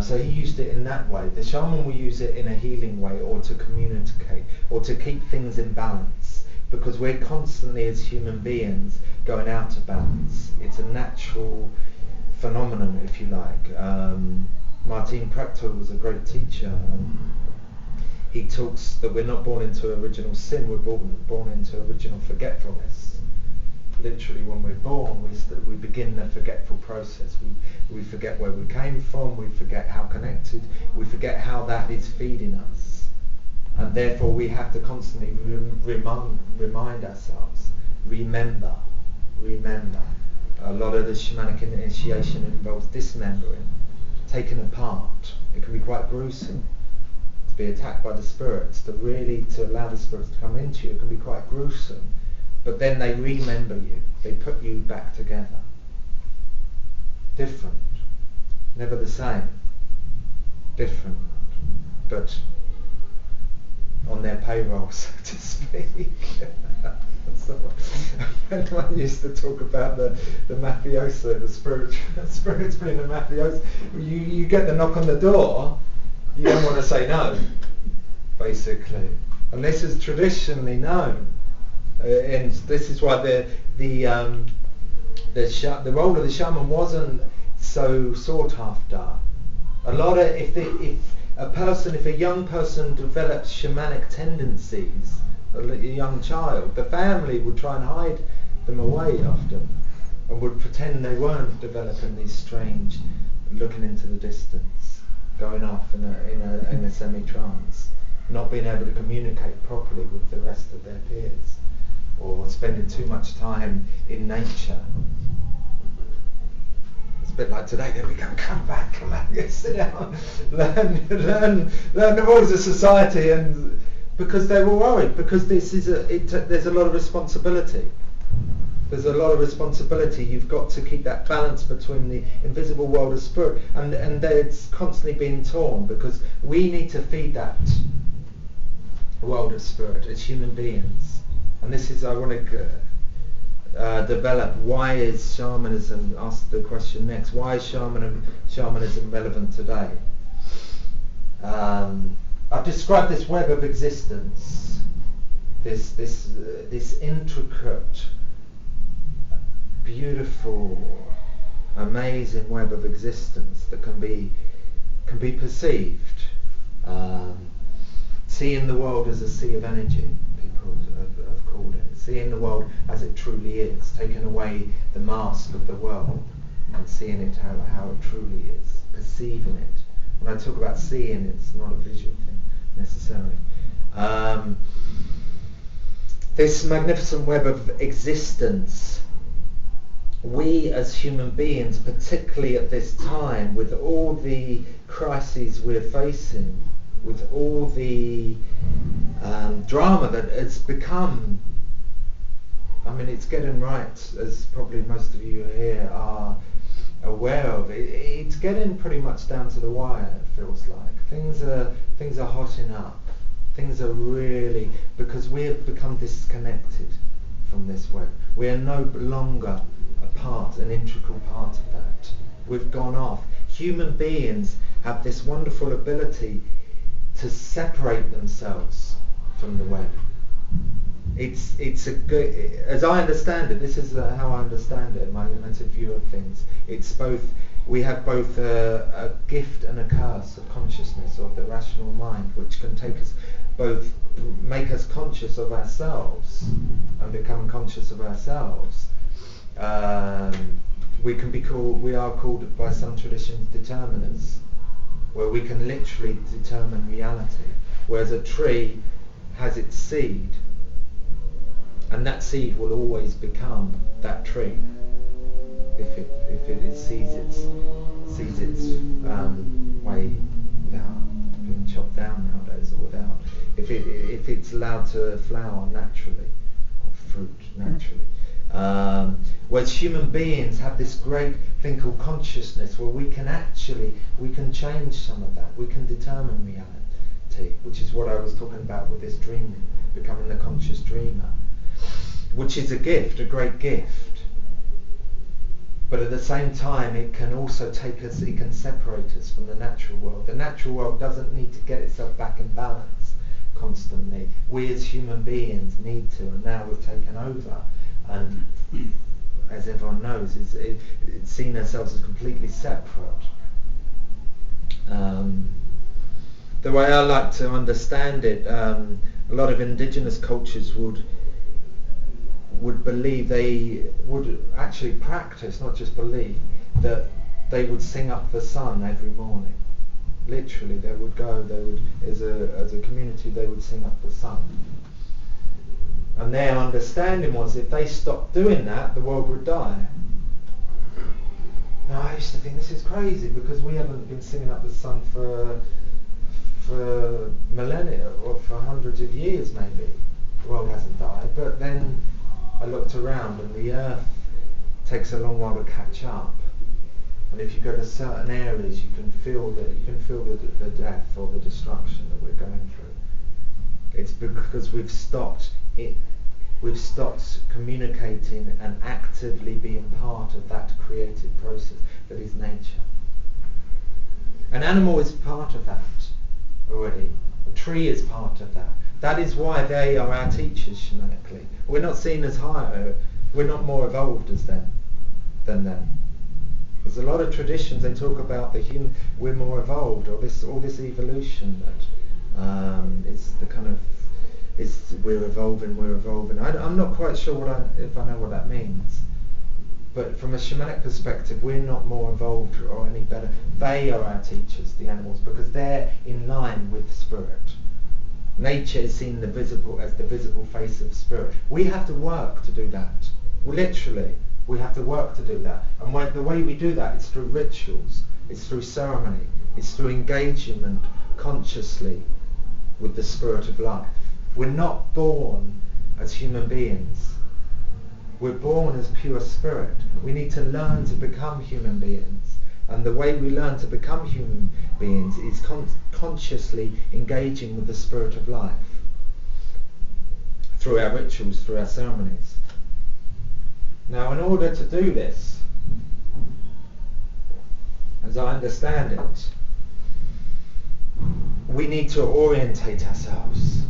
So he used it in that way. The shaman will use it in a healing way, or to communicate, or to keep things in balance, because we're constantly, as human beings, going out of balance. It's a natural phenomenon, if you like. Martin Prechtel was a great teacher. He talks that we're not born into original sin, we're born into original forgetfulness. Literally, when we're born, we begin the forgetful process. We forget where we came from, we forget how connected, we forget how that is feeding us. And therefore we have to constantly remind ourselves, remember. A lot of the shamanic initiation involves dismembering, taking apart. It can be quite gruesome to be attacked by the spirits, to allow the spirits to come into you. It can be quite gruesome. But then they remember you. They put you back together. Different. Never the same. Different. But on their payroll, so to speak. One used to talk about the mafioso, the spirits being a mafioso. You get the knock on the door, you don't want to say no, basically. And this is traditionally known. And this is why the role of the shaman wasn't so sought after. A lot of if a young person develops shamanic tendencies, a young child, the family would try and hide them away often, and would pretend they weren't developing these strange, looking into the distance going off in a semi-trance, not being able to communicate properly with the rest of their peers, or spending too much time in nature. It's a bit like today. There we go. Come back. Sit down. Learn the rules of society, and because they were worried, because this is there's a lot of responsibility. There's a lot of responsibility. You've got to keep that balance between the invisible world of spirit, and it's constantly being torn, because we need to feed that world of spirit as human beings. And this is, I want to develop, why is shamanism, ask the question next, why is shamanism relevant today? I've described this web of existence, this intricate, beautiful, amazing web of existence that can be perceived. Seeing the world as a sea of energy, people have called it. Seeing the world as it truly is, taking away the mask of the world and seeing it how it truly is, perceiving it. When I talk about seeing, it's not a visual thing necessarily. This magnificent web of existence, we as human beings, particularly at this time, with all the crises we're facing, with all the drama that has become, I mean, it's getting right, as probably most of you here are aware of. It's getting pretty much down to the wire, it feels like. Things are hotting up. Things are really, because we have become disconnected from this web. We are no longer an integral part of that. We've gone off. Human beings have this wonderful ability to separate themselves from the web. It's a good, as I understand it, this is how I understand it, my limited view of things. It's both, we have both a gift and a curse of consciousness, of the rational mind, which can take us both, make us conscious of ourselves and become conscious of ourselves. We are called by some traditions determiners, where we can literally determine reality, whereas a tree has its seed, and that seed will always become that tree if it sees its way without being chopped down nowadays, or without, if it's allowed to flower naturally, or fruit naturally. Whereas human beings have this great thing called consciousness, where we can change some of that. We can determine reality, which is what I was talking about with this dreaming, becoming the conscious dreamer, which is a gift, a great gift. But at the same time, it can also take us, it can separate us from the natural world. The natural world doesn't need to get itself back in balance constantly. We as human beings need to, and now we've taken over. And as everyone knows, it's seen ourselves as completely separate. The way I like to understand it, a lot of indigenous cultures would believe, they would actually practice, not just believe, that they would sing up the sun every morning. Literally, they would as a community, they would sing up the sun. And their understanding was, if they stopped doing that, the world would die. Now, I used to think this is crazy, because we haven't been singing up the sun for millennia, or for hundreds of years maybe. The world hasn't died. But then I looked around, and the earth takes a long while to catch up. And if you go to certain areas, you can feel the death or the destruction that we're going through. It's because we've stopped communicating and actively being part of that creative process that is nature. An animal is part of that already. A tree is part of that. That is why they are our teachers shamanically. We're not seen as higher, we're not more evolved as them than them. There's a lot of traditions, they talk about we're more evolved, or all this evolution that it's the kind of, we're evolving. I'm not quite sure if I know what that means. But from a shamanic perspective, we're not more evolved or any better. They are our teachers, the animals, because they're in line with spirit. Nature is seen as the visible face of spirit. We have to work to do that. Literally, we have to work to do that. And the way we do that is through rituals, it's through ceremony, it's through engagement consciously with the spirit of life. We're not born as human beings. We're born as pure spirit. We need to learn to become human beings. And the way we learn to become human beings is consciously engaging with the spirit of life through our rituals, through our ceremonies. Now, in order to do this, as I understand it, we need to orientate ourselves.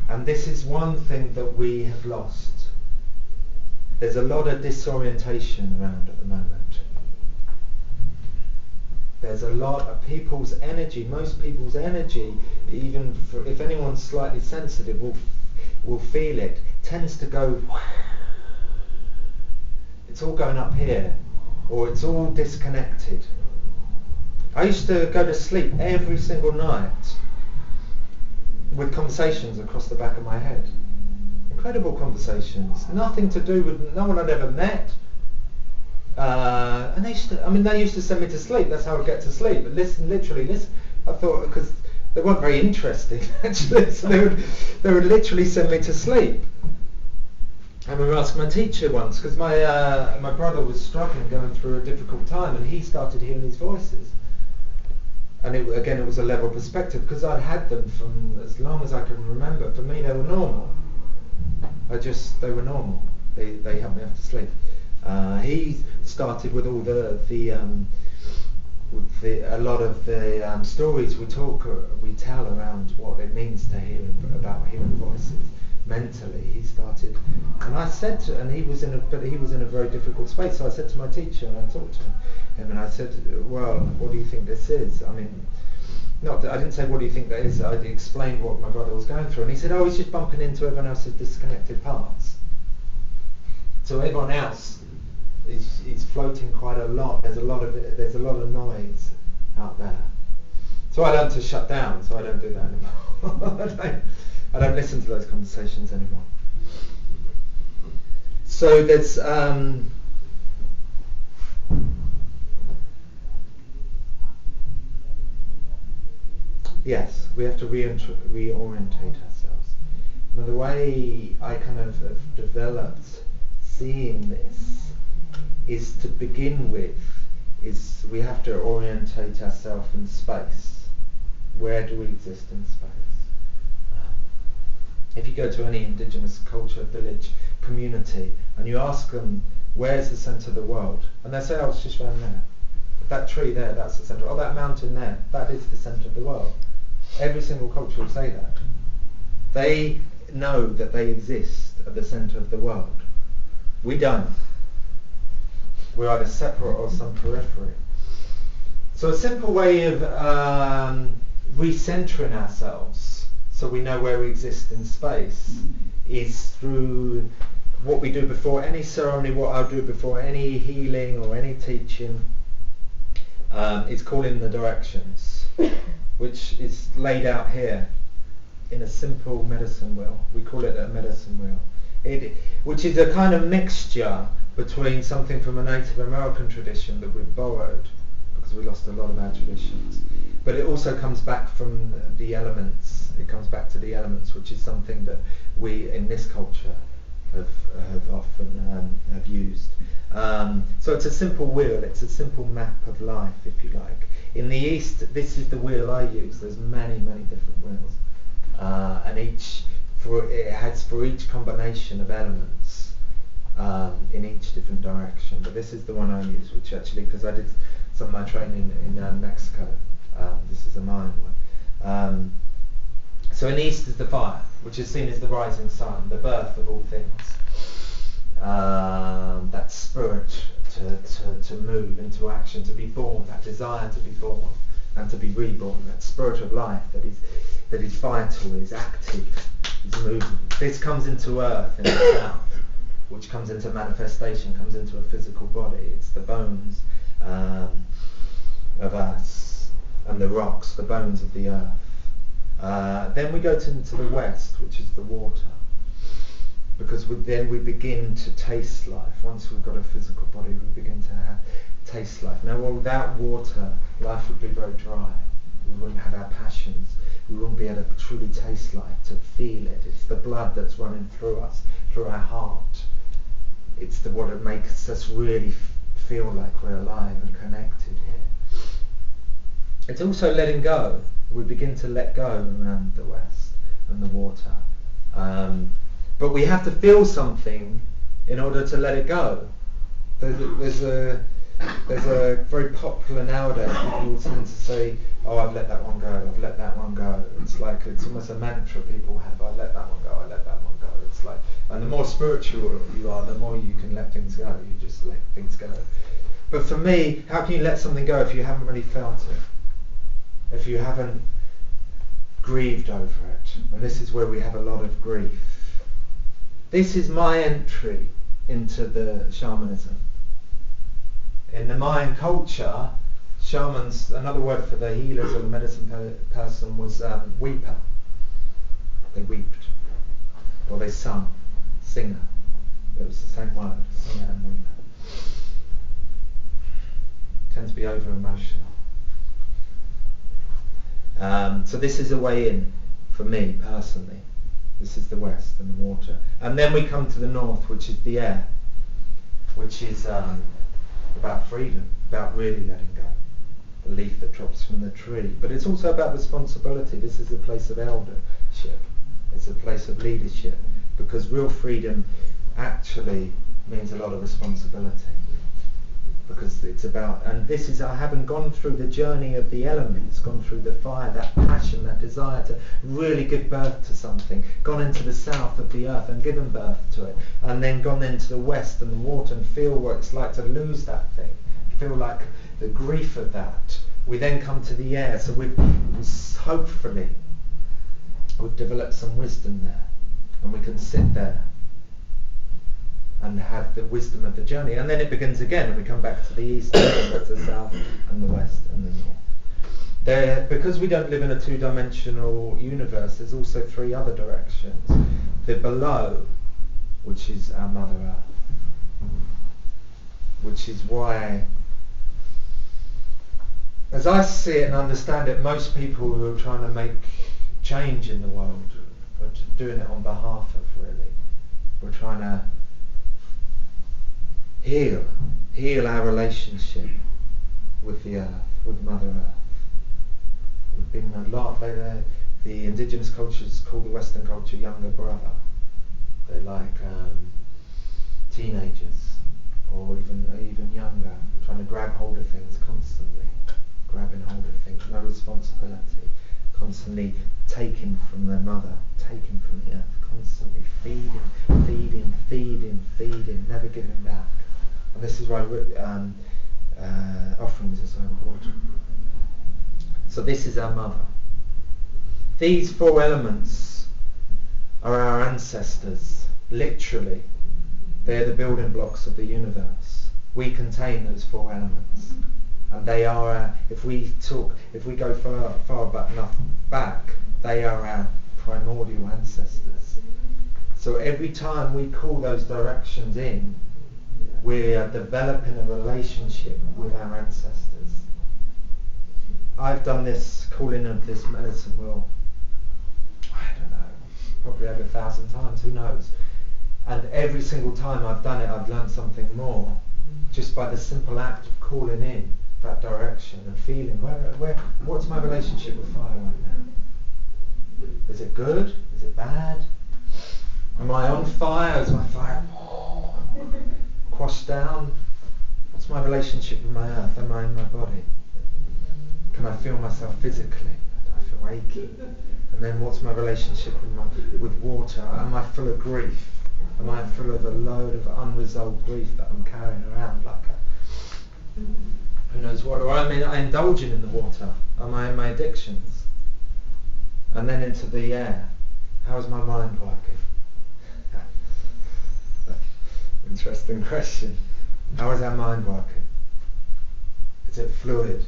And this is one thing that we have lost. There's a lot of disorientation around at the moment. There's a lot of people's energy, most people's energy, even if anyone's slightly sensitive will feel it, tends to go, it's all going up here, or it's all disconnected. I used to go to sleep every single night with conversations across the back of my head. Incredible conversations, nothing to do with no one I'd ever met. And they used to send me to sleep. That's how I'd get to sleep. But literally listen. I thought, because they weren't very interesting actually, so they would literally send me to sleep. I remember asking my teacher once, because my brother was struggling, going through a difficult time, and he started hearing these voices. And it was a level perspective, because I'd had them from as long as I can remember. For me, they were normal. They were normal. They helped me have to sleep. He started with all a lot of the stories we tell around what it means to about hearing voices mentally. He started, and I said to, and he was in a very difficult space. So I said to my teacher, and I talked to him, and I said, well, what do you think this is? I mean, I didn't say what do you think that is. I explained what my brother was going through, and he said, he's just bumping into everyone else's disconnected parts. So everyone else is floating quite a lot. There's a lot of noise out there. So I learned to shut down. So I don't do that anymore. I don't listen to those conversations anymore. So there's yes, we have to reorientate ourselves. Now, the way I kind of have developed seeing this is to begin with, is we have to orientate ourselves in space. Where do we exist in space? If you go to any indigenous culture, village, community, and you ask them, where's the centre of the world? And they say, it's just around there. That tree there, that's the centre. Oh, that mountain there, that is the centre of the world. Every single culture will say that. They know that they exist at the centre of the world. We don't. We're either separate or some periphery. So a simple way of recentering ourselves so we know where we exist in space is through what we do before any ceremony, what I'll do before any healing or any teaching. It's calling the directions, which is laid out here in a simple medicine wheel. We call it a medicine wheel, which is a kind of mixture between something from a Native American tradition that we've borrowed, because we lost a lot of our traditions, but it also comes back from the elements. It comes back to the elements, which is something that we in this culture have often have used. So it's a simple wheel, it's a simple map of life, if you like. In the East, this is the wheel I use. There's many, many different wheels, and it has for each combination of elements in each different direction. But this is the one I use, which actually, because I did some of my training in Mexico, this is a Mayan one. So in the East is the fire, which is seen as the rising sun, the birth of all things. That spirit to move into action, to be born, that desire to be born and to be reborn, that spirit of life that is vital, is active, is moving. This comes into earth in the south, which comes into manifestation, comes into a physical body. It's the bones of us and the rocks, the bones of the earth. Then we go into the west, which is the water, because then we begin to taste life. Once we've got a physical body, we begin to taste life. Now, without water, life would be very dry. We wouldn't have our passions. We wouldn't be able to truly taste life, to feel it. It's the blood that's running through us, through our heart. It's what it makes us really feel like we're alive and connected here. It's also letting go. We begin to let go around the west and the water. But we have to feel something in order to let it go. There's a very popular nowadays, people tend to say, oh, I've let that one go, I've let that one go. It's like, it's almost a mantra people have, I let that one go, I let that one go. It's like, and the more spiritual you are, the more you can let things go, you just let things go. But for me, how can you let something go if you haven't really felt it? If you haven't grieved over it? And this is where we have a lot of grief. This is my entry into the shamanism. In the Mayan culture, shamans, another word for the healers or the medicine person was weeper. They weeped. Or they sung. Singer. It was the same word, singer and weeper. Tend to be over emotional. So this is a way in for me personally. This is the west and the water. And then we come to the north, which is the air, which is about freedom, about really letting go. The leaf that drops from the tree. But it's also about responsibility. This is a place of eldership. It's a place of leadership. Because real freedom actually means a lot of responsibility. Because it's about, and this is, I haven't gone through the journey of the elements, gone through the fire, that passion, that desire to really give birth to something, gone into the south of the earth and given birth to it, and then gone into the west and the water and feel what it's like to lose that thing, feel like the grief of that. We then come to the air, so hopefully we've developed some wisdom there, and we can sit there and have the wisdom of the journey, and then it begins again, and we come back to the east, and to the south, and the west, and the north. Because we don't live in a two-dimensional universe, there's also three other directions. The below, which is our Mother Earth, which is why, as I see it and understand it, most people who are trying to make change in the world are doing it on behalf of, really. We're trying to heal our relationship with the earth, with Mother Earth. We've been a lot, the indigenous cultures call the Western culture younger brother. They're like teenagers, or even younger, trying to grab hold of things constantly, grabbing hold of things, no responsibility, constantly taking from their mother, taking from the earth, constantly feeding, never giving back. And this is why offerings are so important. So this is our mother. These four elements are our ancestors, literally. They're the building blocks of the universe. We contain those four elements. And they are, if we go far enough back, they are our primordial ancestors. So every time we call those directions in, we are developing a relationship with our ancestors. I've done this calling of this medicine wheel, I don't know, probably over 1,000 times, who knows. And every single time I've done it, I've learned something more, just by the simple act of calling in that direction and feeling, what's my relationship with fire right now? Is it good? Is it bad? Am I on fire? Is my fire quashed down? What's my relationship with my earth? Am I in my body? Can I feel myself physically? Do I feel achy? And then what's my relationship with water? Am I full of grief? Am I full of a load of unresolved grief that I'm carrying around like a who knows what? Or am I indulging in the water? Am I in my addictions? And then into the air. How is my mind working? Interesting question. How is our mind working? Is it fluid?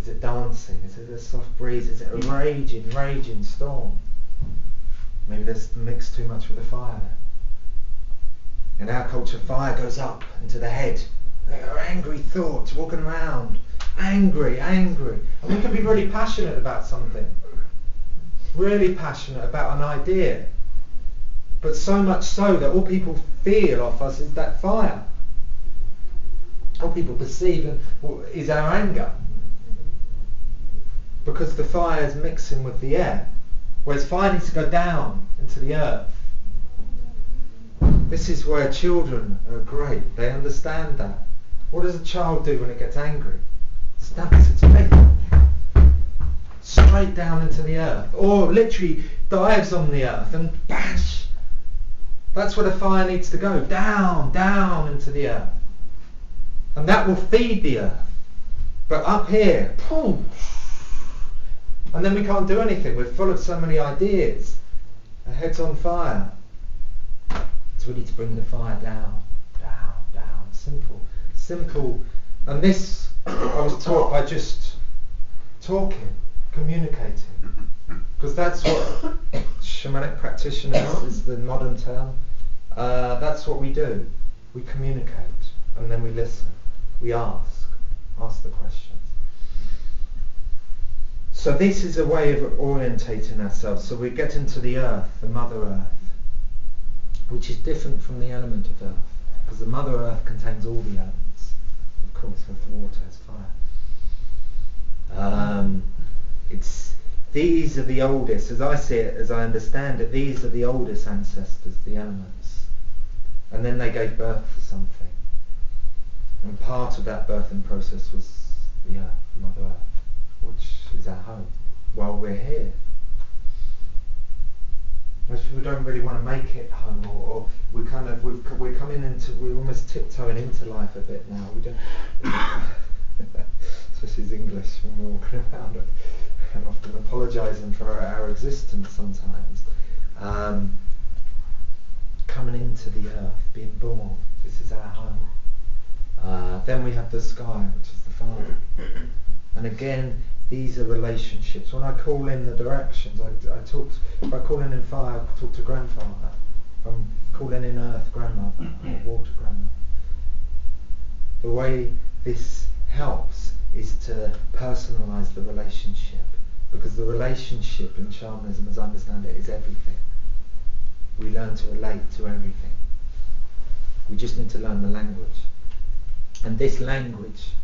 Is it dancing? Is it a soft breeze? Is it a raging storm? Maybe there's mixed too much with the fire then. In our culture, fire goes up into the head. There are angry thoughts walking around. Angry. And we can be really passionate about something. Really passionate about an idea. But so much so that all people feel off us is that fire. All people perceive is our anger. Because the fire is mixing with the air. Whereas fire needs to go down into the earth. This is where children are great. They understand that. What does a child do when it gets angry? Stamps its feet straight down into the earth. Or literally dives on the earth and bash. That's where the fire needs to go. Down into the earth. And that will feed the earth. But up here, boom. And then we can't do anything. We're full of so many ideas. Our head's on fire. So we need to bring the fire down. Simple. And this I was taught by just talking, communicating. Because that's what shamanic practitioners is the modern term. That's what we do. We communicate and then we listen. We ask the questions. So this is a way of orientating ourselves. So we get into the earth, the Mother Earth, which is different from the element of earth. Because the Mother Earth contains all the elements. Of course, with water, it's fire. These are the oldest, as I see it, as I understand it, these are the oldest ancestors, the elements. And then they gave birth to something. And part of that birthing process was the earth, Mother Earth, which is our home while we're here. Most people don't really want to make it home, or we're almost tiptoeing into life a bit now. We don't, especially as English, when we're walking around and often apologising for our existence sometimes. Coming into the earth, being born, this is our home. Then we have the sky, which is the Father. And again, these are relationships. When I call in the directions, if I call in fire, I talk to grandfather. If I'm calling in earth, grandmother, or water, grandmother. The way this helps is to personalise the relationship. Because the relationship in shamanism, as I understand it, is everything. We learn to relate to everything. We just need to learn the language. And this language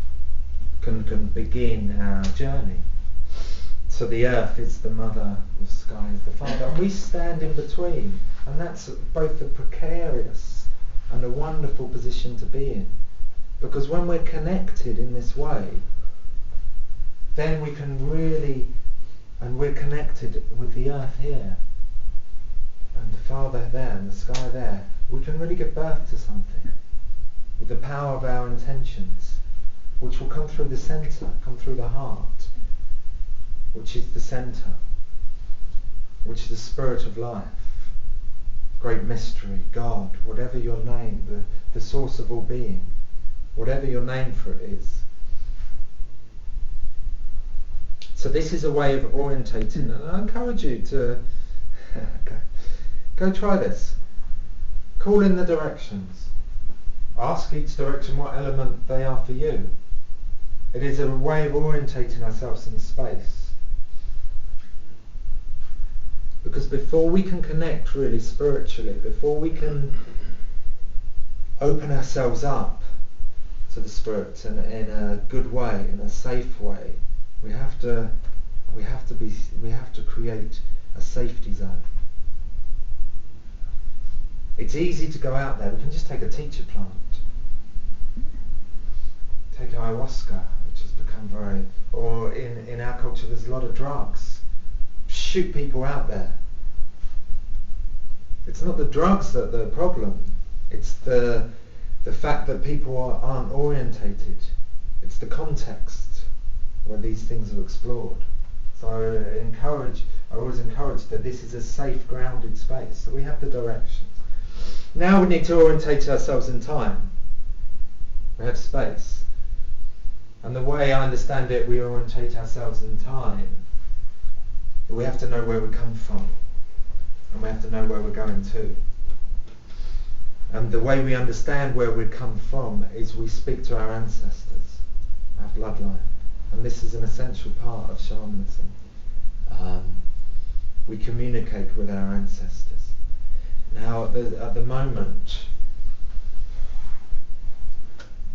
can begin our journey. So the earth is the mother, the sky is the father, and we stand in between, and that's both a precarious and a wonderful position to be in, because when we're connected in this way, then we can really, and we're connected with the earth here and the father there and the sky there, we can really give birth to something with the power of our intentions, which will come through the centre, come through the heart, which is the centre, which is the spirit of life, great mystery, God, whatever your name, the source of all being, whatever your name for it is. So this is a way of orientating, and I encourage you to go try this. Call in the directions. Ask each direction what element they are for you. It is a way of orientating ourselves in space. Because before we can connect really spiritually, before we can open ourselves up to the spirits in a good way, in a safe way, we have to create a safety zone. It's easy to go out there. We can just take a teacher plant. Take ayahuasca, which has become very, or in our culture there's a lot of drugs. Shoot people out there. It's not the drugs that are the problem. It's the fact that people aren't orientated. It's the context where these things are explored. So I always encourage that this is a safe, grounded space. So we have the directions. Now we need to orientate ourselves in time. We have space. And the way I understand it, we orientate ourselves in time. We have to know where we come from. And we have to know where we're going to. And the way we understand where we come from is we speak to our ancestors, our bloodline. And this is an essential part of shamanism. We communicate with our ancestors. Now, at the moment,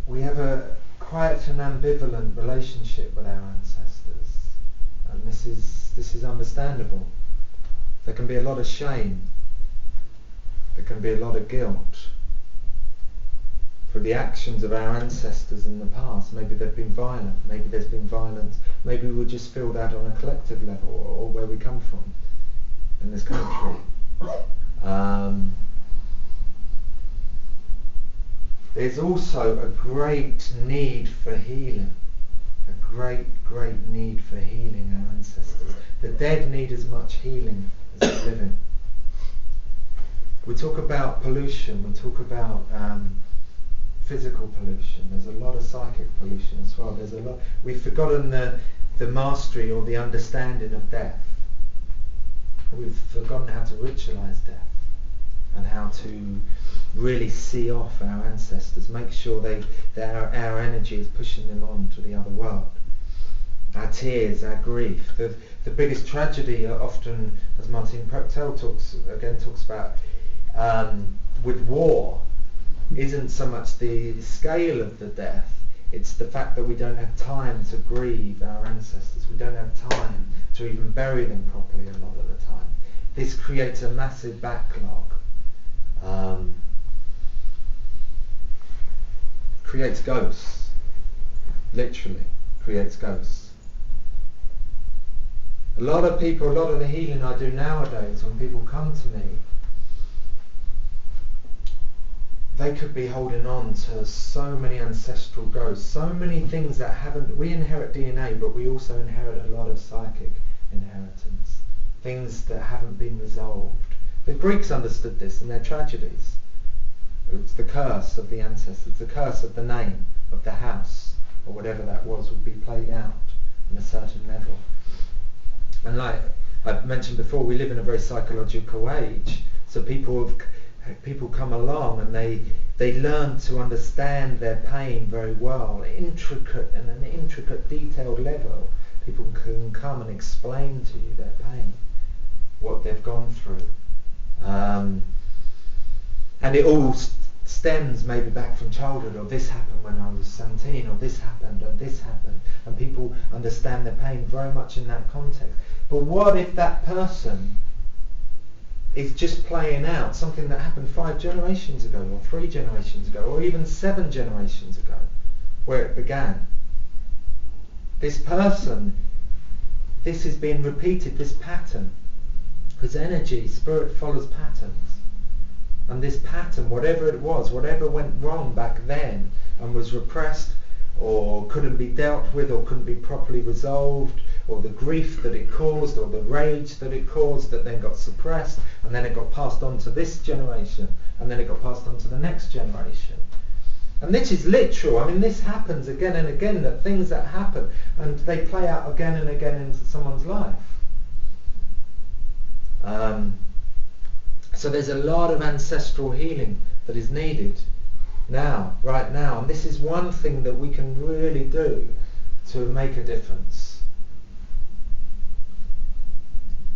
we have quite an ambivalent relationship with our ancestors, and this is understandable. There can be a lot of shame. There can be a lot of guilt for the actions of our ancestors in the past. Maybe they've been violent. Maybe there's been violence. Maybe we just feel that on a collective level, or where we come from in this country. There's also a great need for healing. A great need for healing our ancestors. The dead need as much healing as the living. We talk about pollution, we talk about physical pollution. There's a lot of psychic pollution as well. There's a lot. We've forgotten the mastery or the understanding of death. We've forgotten how to ritualize death and how to really see off our ancestors, make sure that our energy is pushing them on to the other world. Our tears, our grief. The biggest tragedy often, as Martin Proctel talks about, with war, isn't so much the scale of the death, it's the fact that we don't have time to grieve our ancestors. We don't have time to even bury them properly a lot of the time. This creates a massive backlog. Creates ghosts. Literally creates ghosts. A lot of the healing I do nowadays, when people come to me, they could be holding on to so many ancestral ghosts, so many things that haven't. We inherit DNA, but we also inherit a lot of psychic inheritance, things that haven't been resolved. The Greeks understood this in their tragedies. It's the curse of the ancestors, the curse of the name of the house, or whatever that was, would be played out in a certain level. And like I've mentioned before, we live in a very psychological age, so people come along and they learn to understand their pain very well, intricate and an intricate, detailed level. People can come and explain to you their pain, what they've gone through. And it all stems maybe back from childhood, or this happened when I was 17, or this happened, and this happened, and people understand their pain very much in that context. But what if that person is just playing out something that happened 5 generations ago, or 3 generations ago, or even 7 generations ago, where it began? This person, this is being repeated, this pattern. Because energy, spirit follows patterns. And this pattern, whatever it was, whatever went wrong back then and was repressed or couldn't be dealt with or couldn't be properly resolved, or the grief that it caused or the rage that it caused that then got suppressed, and then it got passed on to this generation, and then it got passed on to the next generation. And this is literal. I mean, this happens again and again, that things that happen and they play out again and again into someone's life. So there's a lot of ancestral healing that is needed now, right now, and this is one thing that we can really do to make a difference.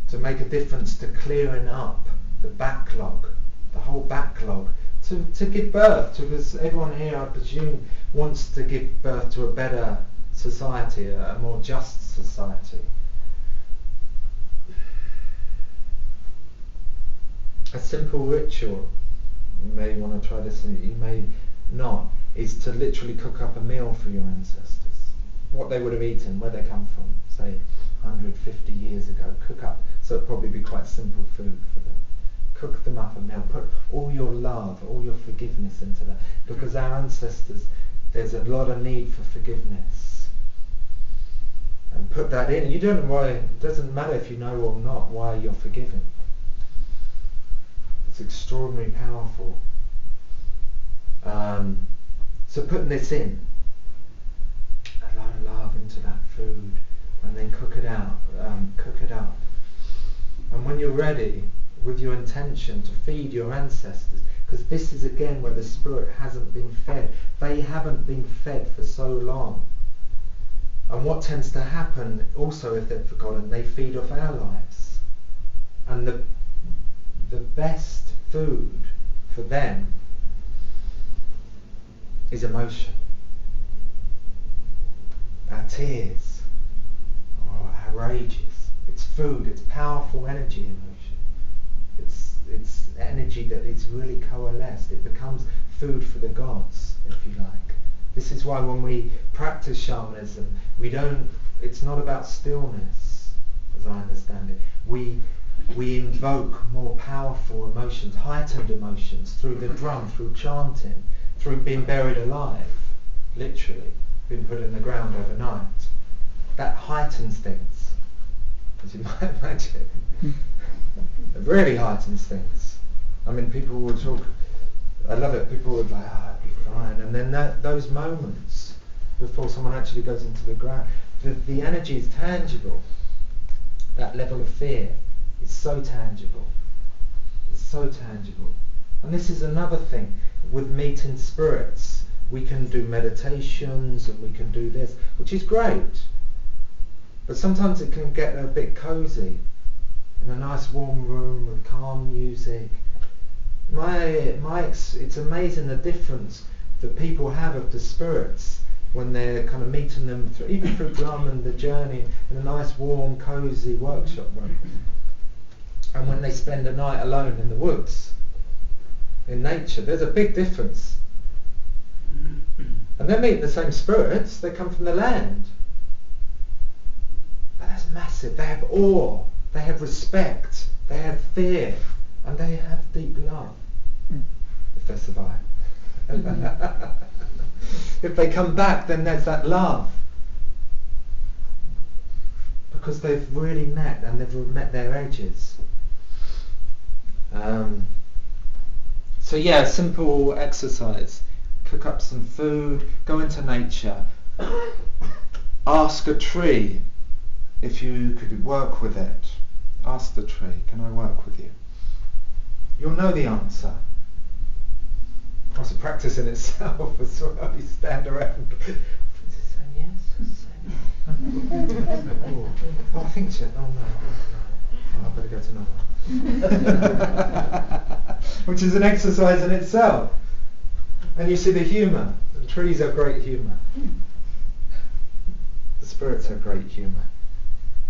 To make a difference to clearing up the backlog, the whole backlog, to give birth to, because everyone here, I presume, wants to give birth to a better society, a more just society. A simple ritual, you may want to try this and you may not, is to literally cook up a meal for your ancestors. What they would have eaten, where they come from, say 150 years ago. Cook up, so it'd probably be quite simple food for them. Cook them up a meal, put all your love, all your forgiveness into that. Because our ancestors, there's a lot of need for forgiveness. And put that in. You don't know why, it doesn't matter if you know or not why you're forgiven. It's extraordinarily powerful. So putting this in, a lot of love into that food, and then cook it up. And when you're ready, with your intention to feed your ancestors, because this is again where the spirit hasn't been fed. They haven't been fed for so long. And what tends to happen also, if they've forgotten, they feed off our lives. And the best food for them is emotion. Our tears or our rages. It's food, it's powerful energy, emotion. It's energy that is really coalesced. It becomes food for the gods, if you like. This is why when we practice shamanism, it's not about stillness, as I understand it. We invoke more powerful emotions, heightened emotions, through the drum, through chanting, through being buried alive, literally, being put in the ground overnight. That heightens things, as you might imagine. It really heightens things. I mean, people will talk, I love it, people would be like, it'll be fine. And then those moments, before someone actually goes into the ground, the energy is tangible. That level of fear is so tangible. It's so tangible. And this is another thing, with meeting spirits, we can do meditations and we can do this, which is great. But sometimes it can get a bit cozy in a nice warm room with calm music. It's amazing the difference that people have of the spirits when they're kind of meeting them even through drum and the journey in a nice warm cozy workshop room, and when they spend a night alone in the woods in nature. There's a big difference. And they're meeting the same spirits, they come from the land, but that's massive. They have awe, they have respect, they have fear, and they have deep love, if they survive. If they come back, then there's that love, because they've really met, and they've met their edges. So yeah, simple exercise. Cook up some food, go into nature, ask a tree if you could work with it. Ask the tree, can I work with you? You'll know the answer. It's a practice in itself as well. You stand around. Is it saying yes? Is it saying no? Oh, I think so. Oh no. I better go to another one. Which is an exercise in itself. And you see the humour. The trees have great humour. The spirits have great humour.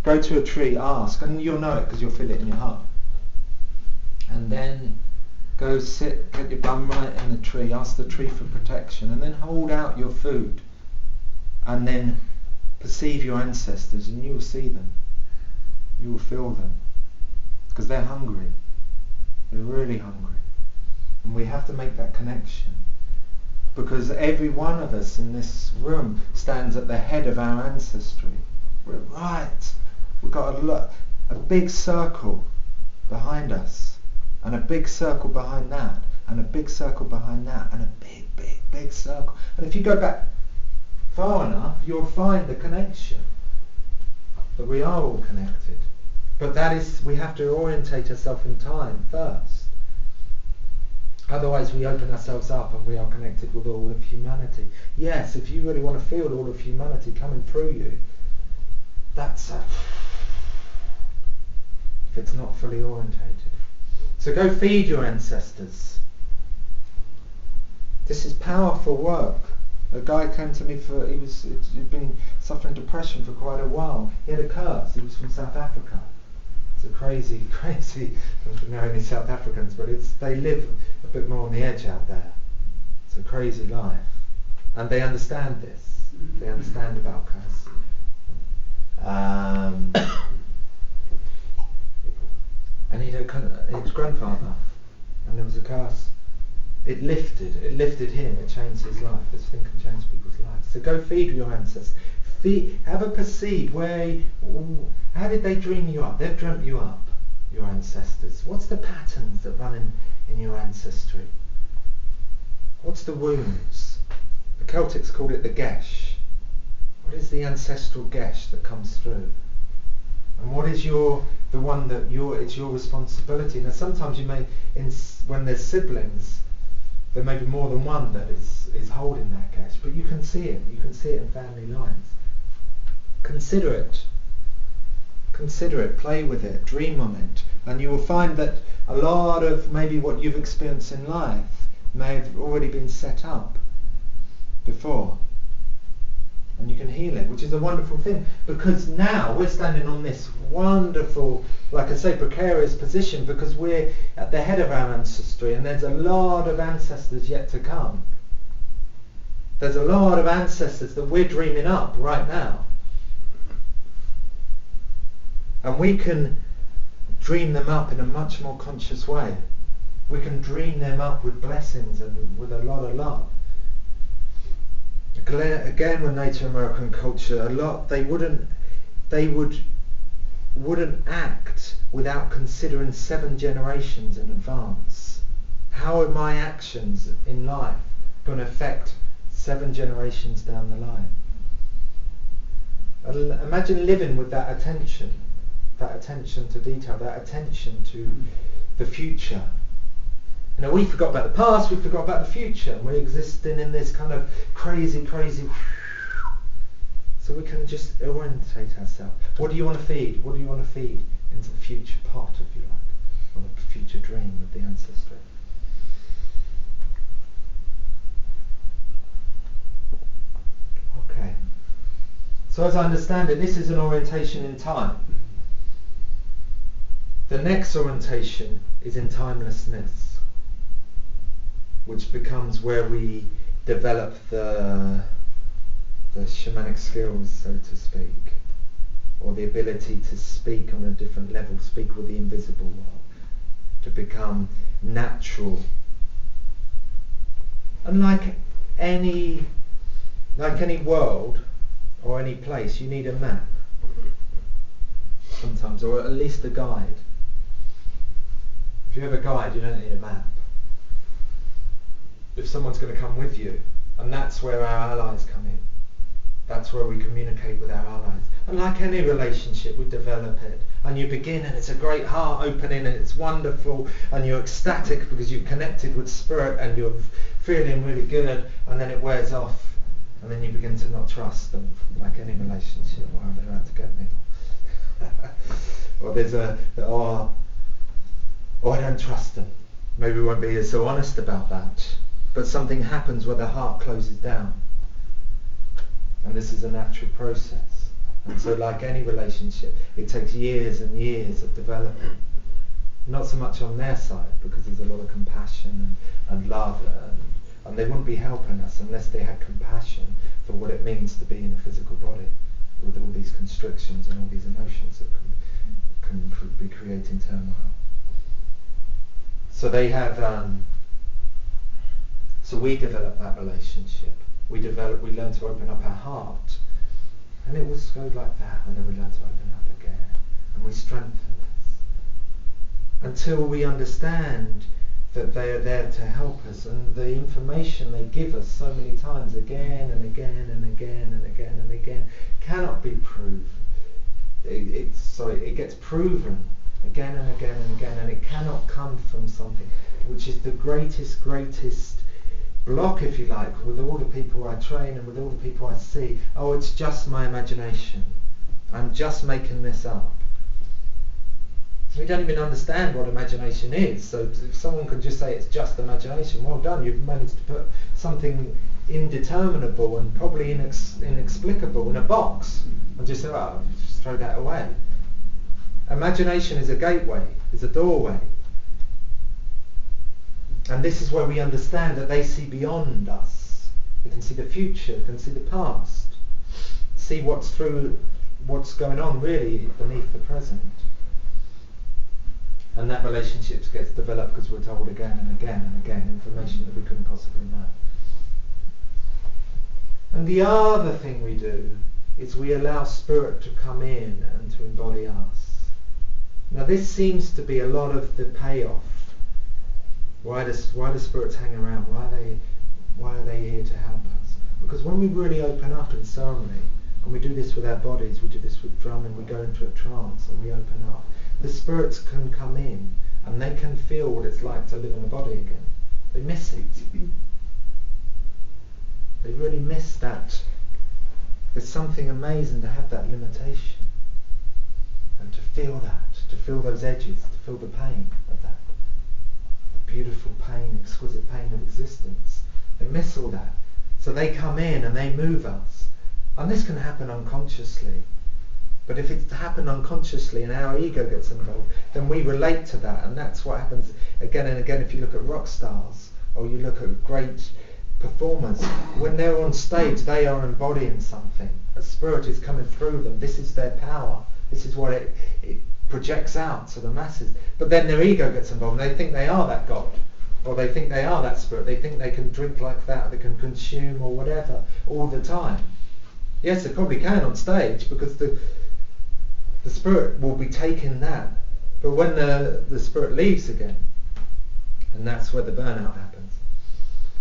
Go to a tree, ask, and you'll know it because you'll feel it in your heart. And then go sit, get your bum right in the tree, ask the tree for protection, and then hold out your food. And then perceive your ancestors, and you will see them. You will feel them. Because they're hungry. They're really hungry. And we have to make that connection. Because every one of us in this room stands at the head of our ancestry. We're right. We've got a big circle behind us, and a big circle behind that, and a big circle behind that, and a big, big, big circle. And if you go back far enough, you'll find the connection. That we are all connected. But that is, we have to orientate ourselves in time first. Otherwise we open ourselves up and we are connected with all of humanity. Yes, if you really want to feel all of humanity coming through you, that's if it's not fully orientated. So go feed your ancestors. This is powerful work. A guy came to me he'd been suffering depression for quite a while. He had a curse. He was from South Africa. It's a crazy, I don't know any South Africans, but they live a bit more on the edge out there. It's a crazy life. And they understand this. They understand about curse. And he had his grandfather, and there was a curse. It lifted him, it changed his life. This thing can change people's lives. So go feed your ancestors. Have a perceive how did they dream you up? They've dreamt you up. your ancestors? What's the patterns that run in your ancestry? What's the wounds? The Celtics called it the gesh. What is the ancestral gesh that comes through? And what is the one that it's your responsibility? Now sometimes you may, when there's siblings, there may be more than one that is holding that gesh, but you can see it. You can see it in family lines. Consider it, play with it, dream on it, and you will find that a lot of maybe what you've experienced in life may have already been set up before. And you can heal it, which is a wonderful thing, because now we're standing on this wonderful, like I say, precarious position, because we're at the head of our ancestry, and there's a lot of ancestors yet to come. There's a lot of ancestors that we're dreaming up right now. And we can dream them up in a much more conscious way. We can dream them up with blessings and with a lot of love. Again, with Native American culture, they wouldn't act without considering 7 generations in advance. How are my actions in life going to affect 7 generations down the line? Imagine living with that attention to detail, that attention to the future. Now we forgot about the past, we forgot about the future, and we're existing in this kind of crazy, so we can just orientate ourselves. What do you want to feed? What do you want to feed into the future pot, if you like, or the future dream of the ancestry? Okay. So as I understand it, this is an orientation in time. The next orientation is in timelessness, which becomes where we develop the shamanic skills, so to speak, or the ability to speak on a different level, speak with the invisible world, to become natural. And like any world or any place, you need a map sometimes, or at least a guide. If you have a guide, you don't need a map. If someone's going to come with you, and that's where our allies come in. That's where we communicate with our allies. And like any relationship, we develop it. And you begin, and it's a great heart opening, and it's wonderful, and you're ecstatic because you've connected with spirit, and you're feeling really good, and then it wears off, and then you begin to not trust them, like any relationship. Wow, they're out to get me. Or there's I don't trust them. Maybe we won't be so honest about that. But something happens where the heart closes down. And this is a natural process. And so like any relationship, it takes years and years of development. Not so much on their side, because there's a lot of compassion and love, and they wouldn't be helping us unless they had compassion for what it means to be in a physical body, with all these constrictions and all these emotions that can be creating turmoil. So they have, so we develop that relationship. We learn to open up our heart, and it will go like that, and then we learn to open up again, and we strengthen this until we understand that they are there to help us, and the information they give us so many times, again and again and again and again and again, cannot be proved. It gets proven again and again and again, and it cannot come from something which is the greatest block, if you like, with all the people I train and with all the people I see. Oh, it's just my imagination. I'm just making this up. We don't even understand what imagination is, so if someone can just say it's just imagination, well done, you've managed to put something indeterminable and probably inexplicable in a box and just say, oh, just throw that away. Imagination is a gateway, is a doorway. And this is where we understand that they see beyond us. They can see the future, they can see the past, see what's going on really beneath the present. And that relationship gets developed because we're told again and again and again information that we couldn't possibly know. And the other thing we do is we allow spirit to come in and to embody us. Now this seems to be a lot of the payoff. Why do spirits hang around? Why are they here to help us? Because when we really open up in ceremony, and we do this with our bodies, we do this with drumming, we go into a trance and we open up, the spirits can come in and they can feel what it's like to live in a body again. They miss it. They really miss that. There's something amazing to have that limitation and to feel that, to feel those edges, to feel the pain of that. The beautiful pain, exquisite pain of existence. They miss all that. So they come in and they move us. And this can happen unconsciously. But if it's happened unconsciously and our ego gets involved, then we relate to that, and that's what happens again and again if you look at rock stars or you look at great performers. When they're on stage, they are embodying something. A spirit is coming through them. This is their power. This is what it projects out to the masses. But then their ego gets involved and they think they are that God, or they think they are that spirit. They think they can drink like that, or they can consume or whatever all the time. Yes, they probably can on stage because the spirit will be taking that. But when the spirit leaves again, and that's where the burnout happens.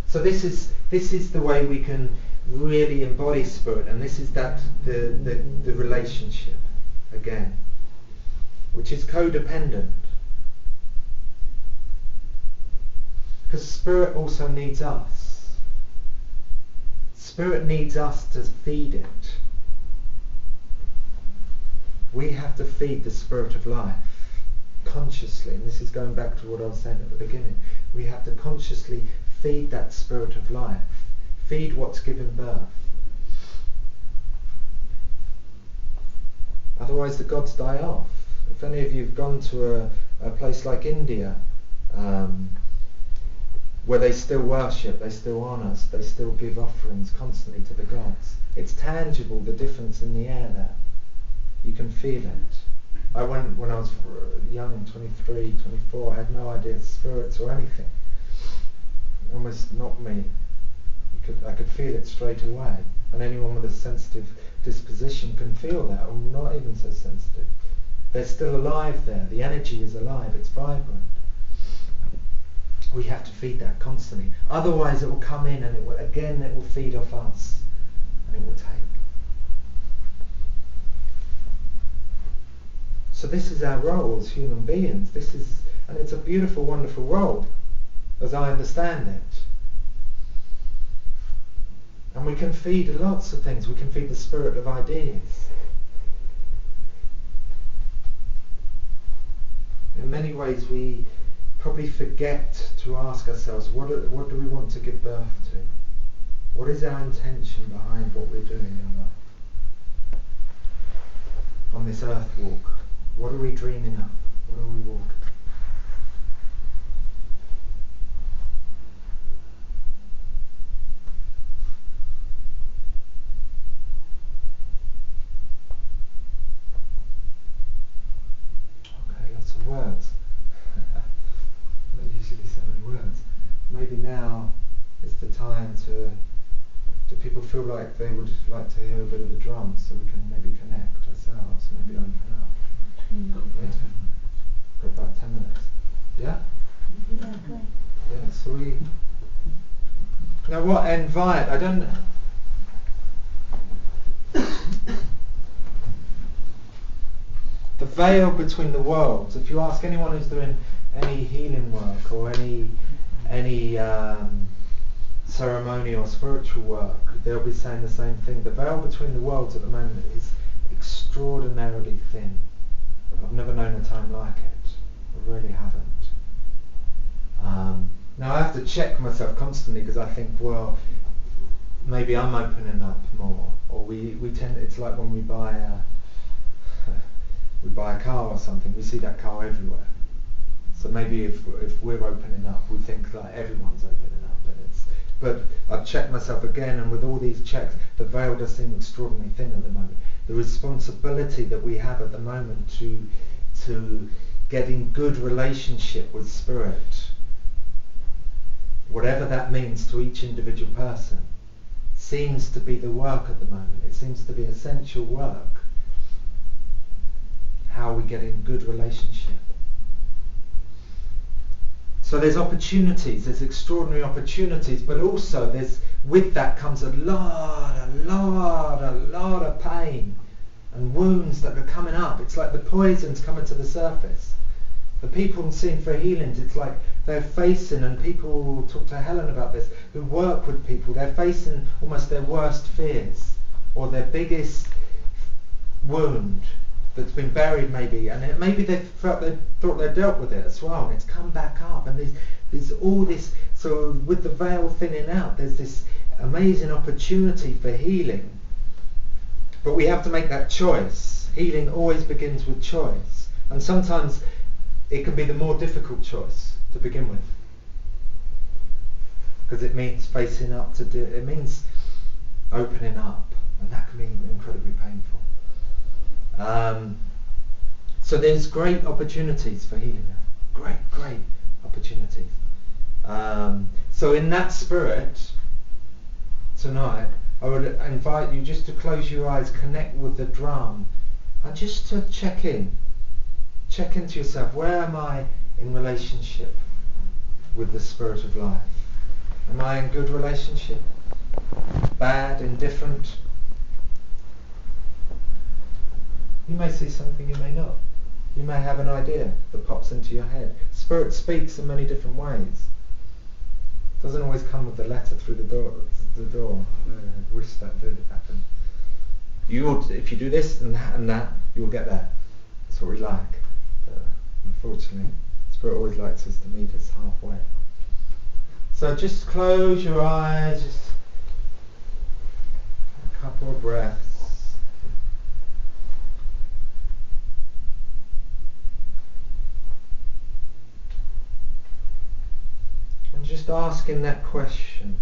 So this is the way we can really embody spirit, and this is that the relationship again, which is codependent. Because spirit also needs us. Spirit needs us to feed it. We have to feed the spirit of life consciously, and this is going back to what I was saying at the beginning. We have to consciously feed that spirit of life, feed what's given birth. Otherwise the gods die off. If any of you have gone to a place like India, where they still worship, they still honour, they still give offerings constantly to the gods, it's tangible, the difference in the air there. You can feel it. I went when I was young, 23, 24, I had no idea of spirits or anything. Almost not me. I could feel it straight away. And anyone with a sensitive disposition can feel that, or not even so sensitive. They're still alive there. The energy is alive. It's vibrant. We have to feed that constantly. Otherwise it will come in and it will feed off us. And it will take. So this is our role as human beings. And it's a beautiful, wonderful role, as I understand it. And we can feed lots of things. We can feed the spirit of ideas. In many ways we probably forget to ask ourselves, what do we want to give birth to? What is our intention behind what we're doing in life? On this earth walk, what are we dreaming up? What are we walking? Okay, lots of words. Not usually so many words. Maybe now is the time to. Do people feel like they would like to hear a bit of the drums so we can maybe connect ourselves, maybe open up? Yeah. For about 10 minutes. Yeah? Yeah, great. Yeah, so we... Now what invite, I don't... The veil between the worlds. If you ask anyone who's doing any healing work or any ceremony or spiritual work, they'll be saying the same thing. The veil between the worlds at the moment is extraordinarily thin. I've never known a time like it. I really haven't. Now I have to check myself constantly because I think, well, maybe I'm opening up more, or we tend. It's like when we buy a car or something. We see that car everywhere. So maybe if we're opening up, we think like everyone's opening up, but I've checked myself again, and with all these checks, the veil does seem extraordinarily thin at the moment. The responsibility that we have at the moment to get in good relationship with spirit, whatever that means to each individual person, seems to be the work at the moment. It seems to be essential work. How we get in good relationship. So there's opportunities, there's extraordinary opportunities, but also with that comes a lot of pain and wounds that are coming up. It's like the poison's coming to the surface. The people seeing for healings, it's like they're facing, and people talk to Helen about this, who work with people, they're facing almost their worst fears or their biggest wound that's been buried maybe, and maybe they thought they dealt with it as well, and it's come back up, and there's all this. So with the veil thinning out, there's this amazing opportunity for healing, but we have to make that choice. Healing always begins with choice, and sometimes it can be the more difficult choice to begin with, because it means facing up to it means opening up, and that can be incredibly painful. So there's great opportunities for healing now. Great opportunities. So in that spirit, tonight, I would invite you just to close your eyes, connect with the drum, and just to check into yourself. Where am I in relationship with the Spirit of life? Am I in good relationship? Bad? Indifferent? You may see something, you may not. You may have an idea that pops into your head. Spirit speaks in many different ways. It doesn't always come with the letter through the door. I wish that did happen. If you do this and that, you will get there. That's what we like. But unfortunately, Spirit always likes us to meet us halfway. So just close your eyes, just a couple of breaths. And just asking that question,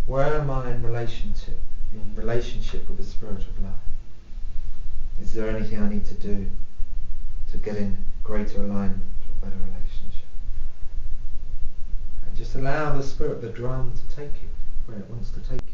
where am I in relationship with the Spirit of life? Is there anything I need to do to get in greater alignment or better relationship? And just allow the Spirit, the drum, to take you where it wants to take you.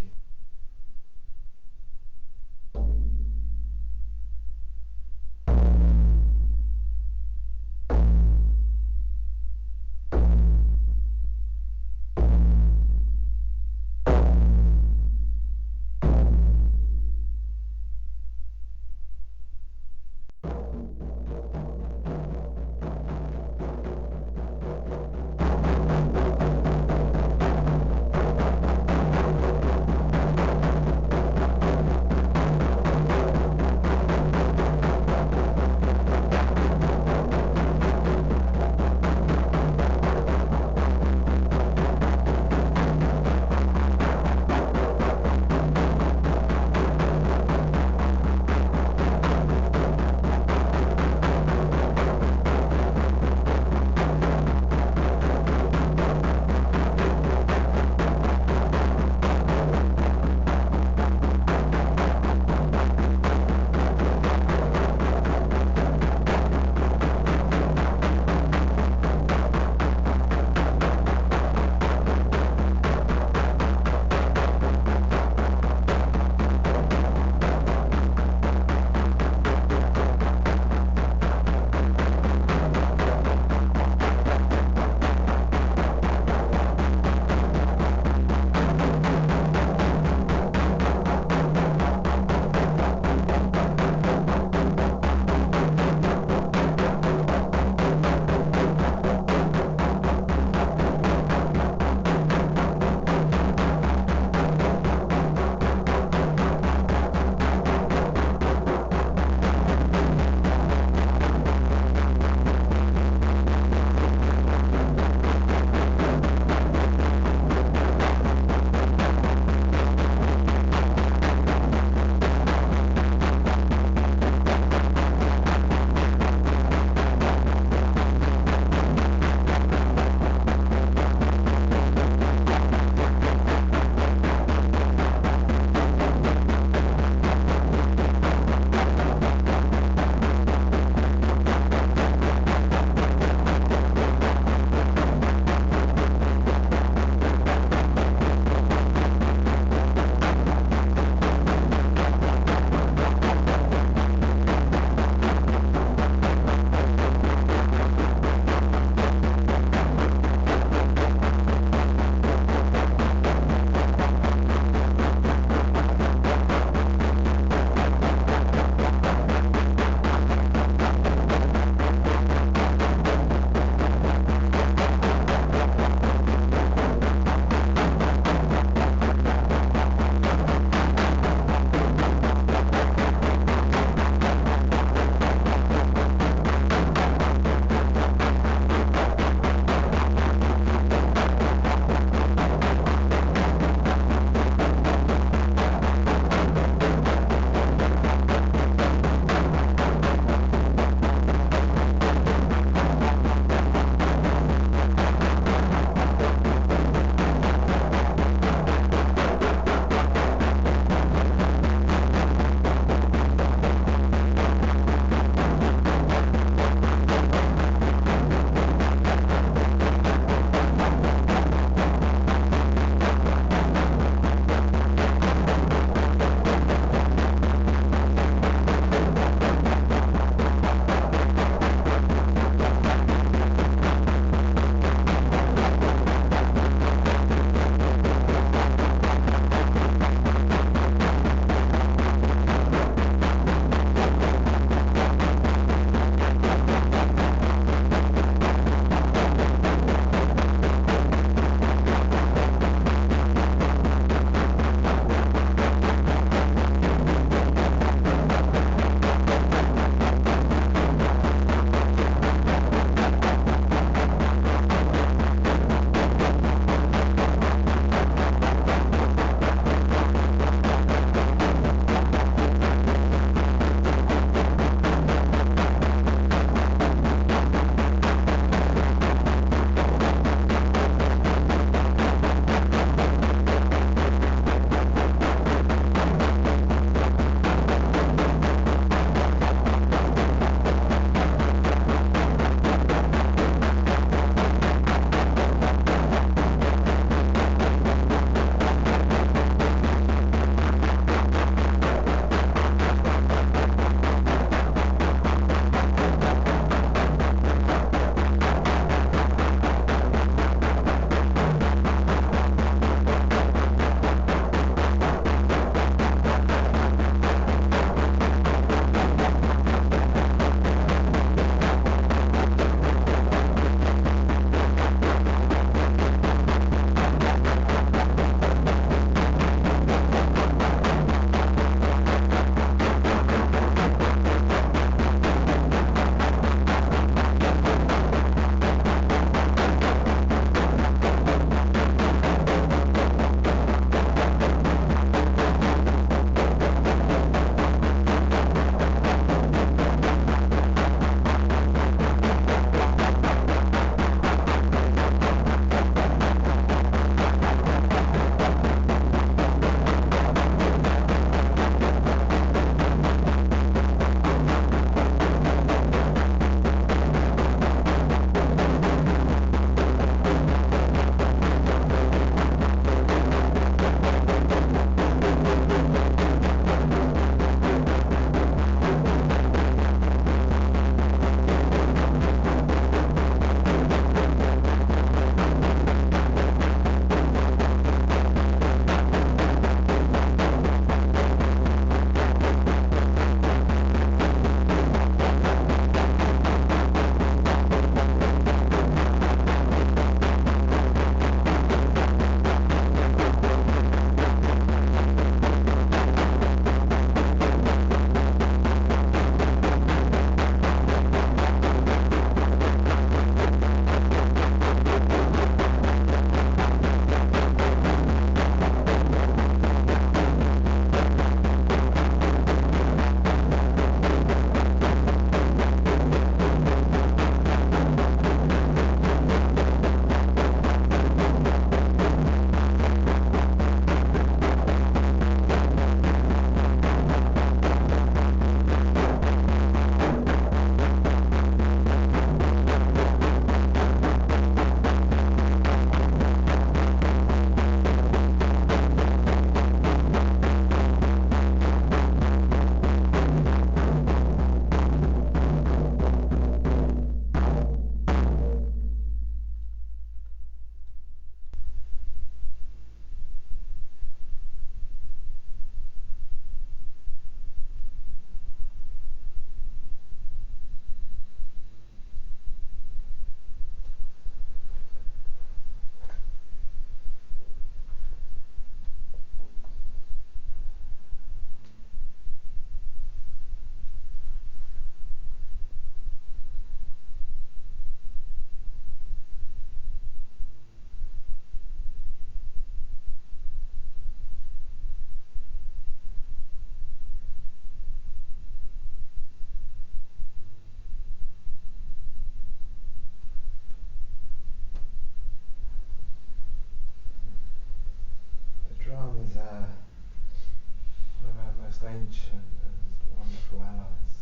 staunch and wonderful allies.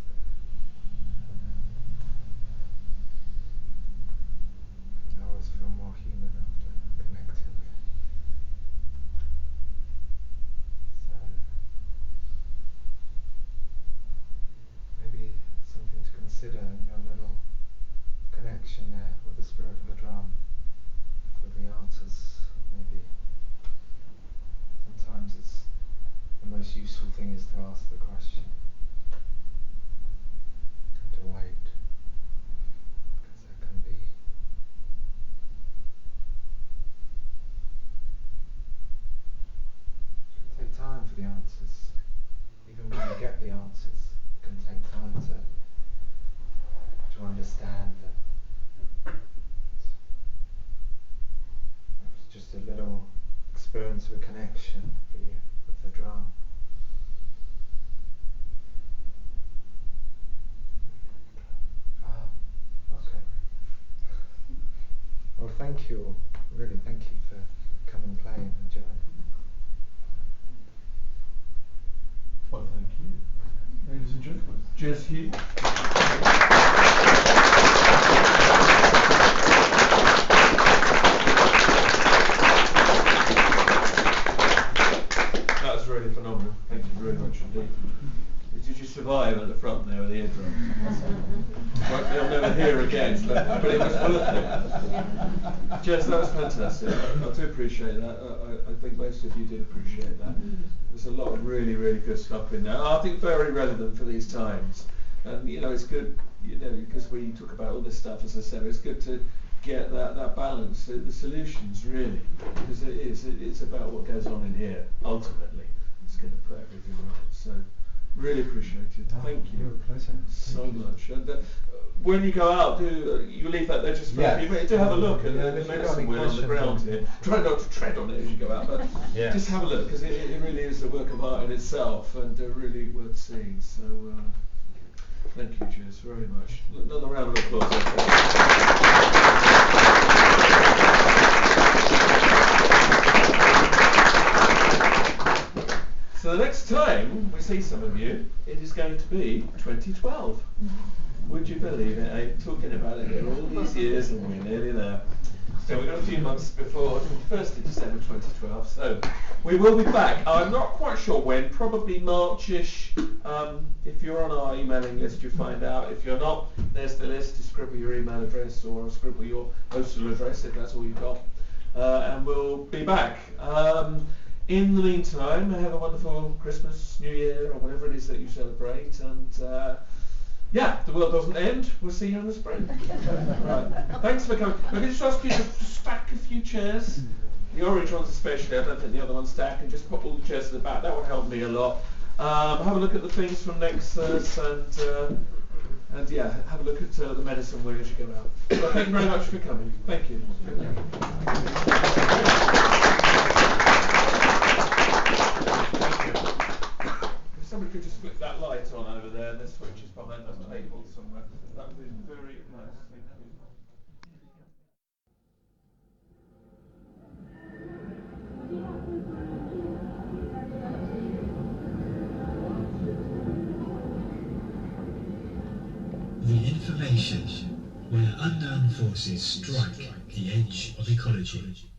I always feel more human after connecting. So maybe something to consider in your little connection there with the spirit of the drum, for the answers. Maybe sometimes it's the most useful thing is to ask the question and to wait, because there can be take time for the answers. Even when you get the answers, it can take time to understand that it's just a little experience of a connection for you with the drum. Okay. Well, thank you all. Really, thank you for coming and playing and joining. Well, thank you. Ladies and gentlemen, Jez Hughes. That was really phenomenal. Thank you very much indeed. Did you survive at the front there with the eardrum? They'll never hear again, but it was worth it. Jez, that was fantastic. I do appreciate that. I think most of you did appreciate that. There's a lot of really, really good stuff in there. I think very relevant for these times. And it's good, because we talk about all this stuff, as I said, it's good to get that balance, the solutions really, because it's about what goes on in here, ultimately. It's going to put everything right. So, really appreciate it. Thank you so much. And when you go out, you leave that there just for a few minutes. Do have a look at the medicine wheel on the ground here. Try not to tread on it as you go out, but just have a look, because it really is a work of art in itself and really worth seeing. So thank you, Jez, very much. Another round of applause. So the next time we see some of you, it is going to be 2012. Would you believe it? I'm talking about it here all these years and we're nearly there. So we've got a few months before 21st of December 2012. So we will be back. I'm not quite sure when, probably March-ish. If you're on our emailing list, you'll find out. If you're not, there's the list. Just scribble your email address or scribble your postal address if that's all you've got. And we'll be back. In the meantime, have a wonderful Christmas, New Year, or whatever it is that you celebrate. And the world doesn't end. We'll see you in the spring. Right. Thanks for coming. I'm going to just ask you to stack a few chairs. The orange ones especially. I don't think the other ones stack. And just pop all the chairs to the back. That would help me a lot. Have a look at the things from Nexus and have a look at the medicine wheel as you go out. So thank you very much for coming. Thank you. If somebody could just flick that light on over there, the switch is behind that table somewhere. That would be very nice. Thank you. The information where unknown forces strike the edge of ecology.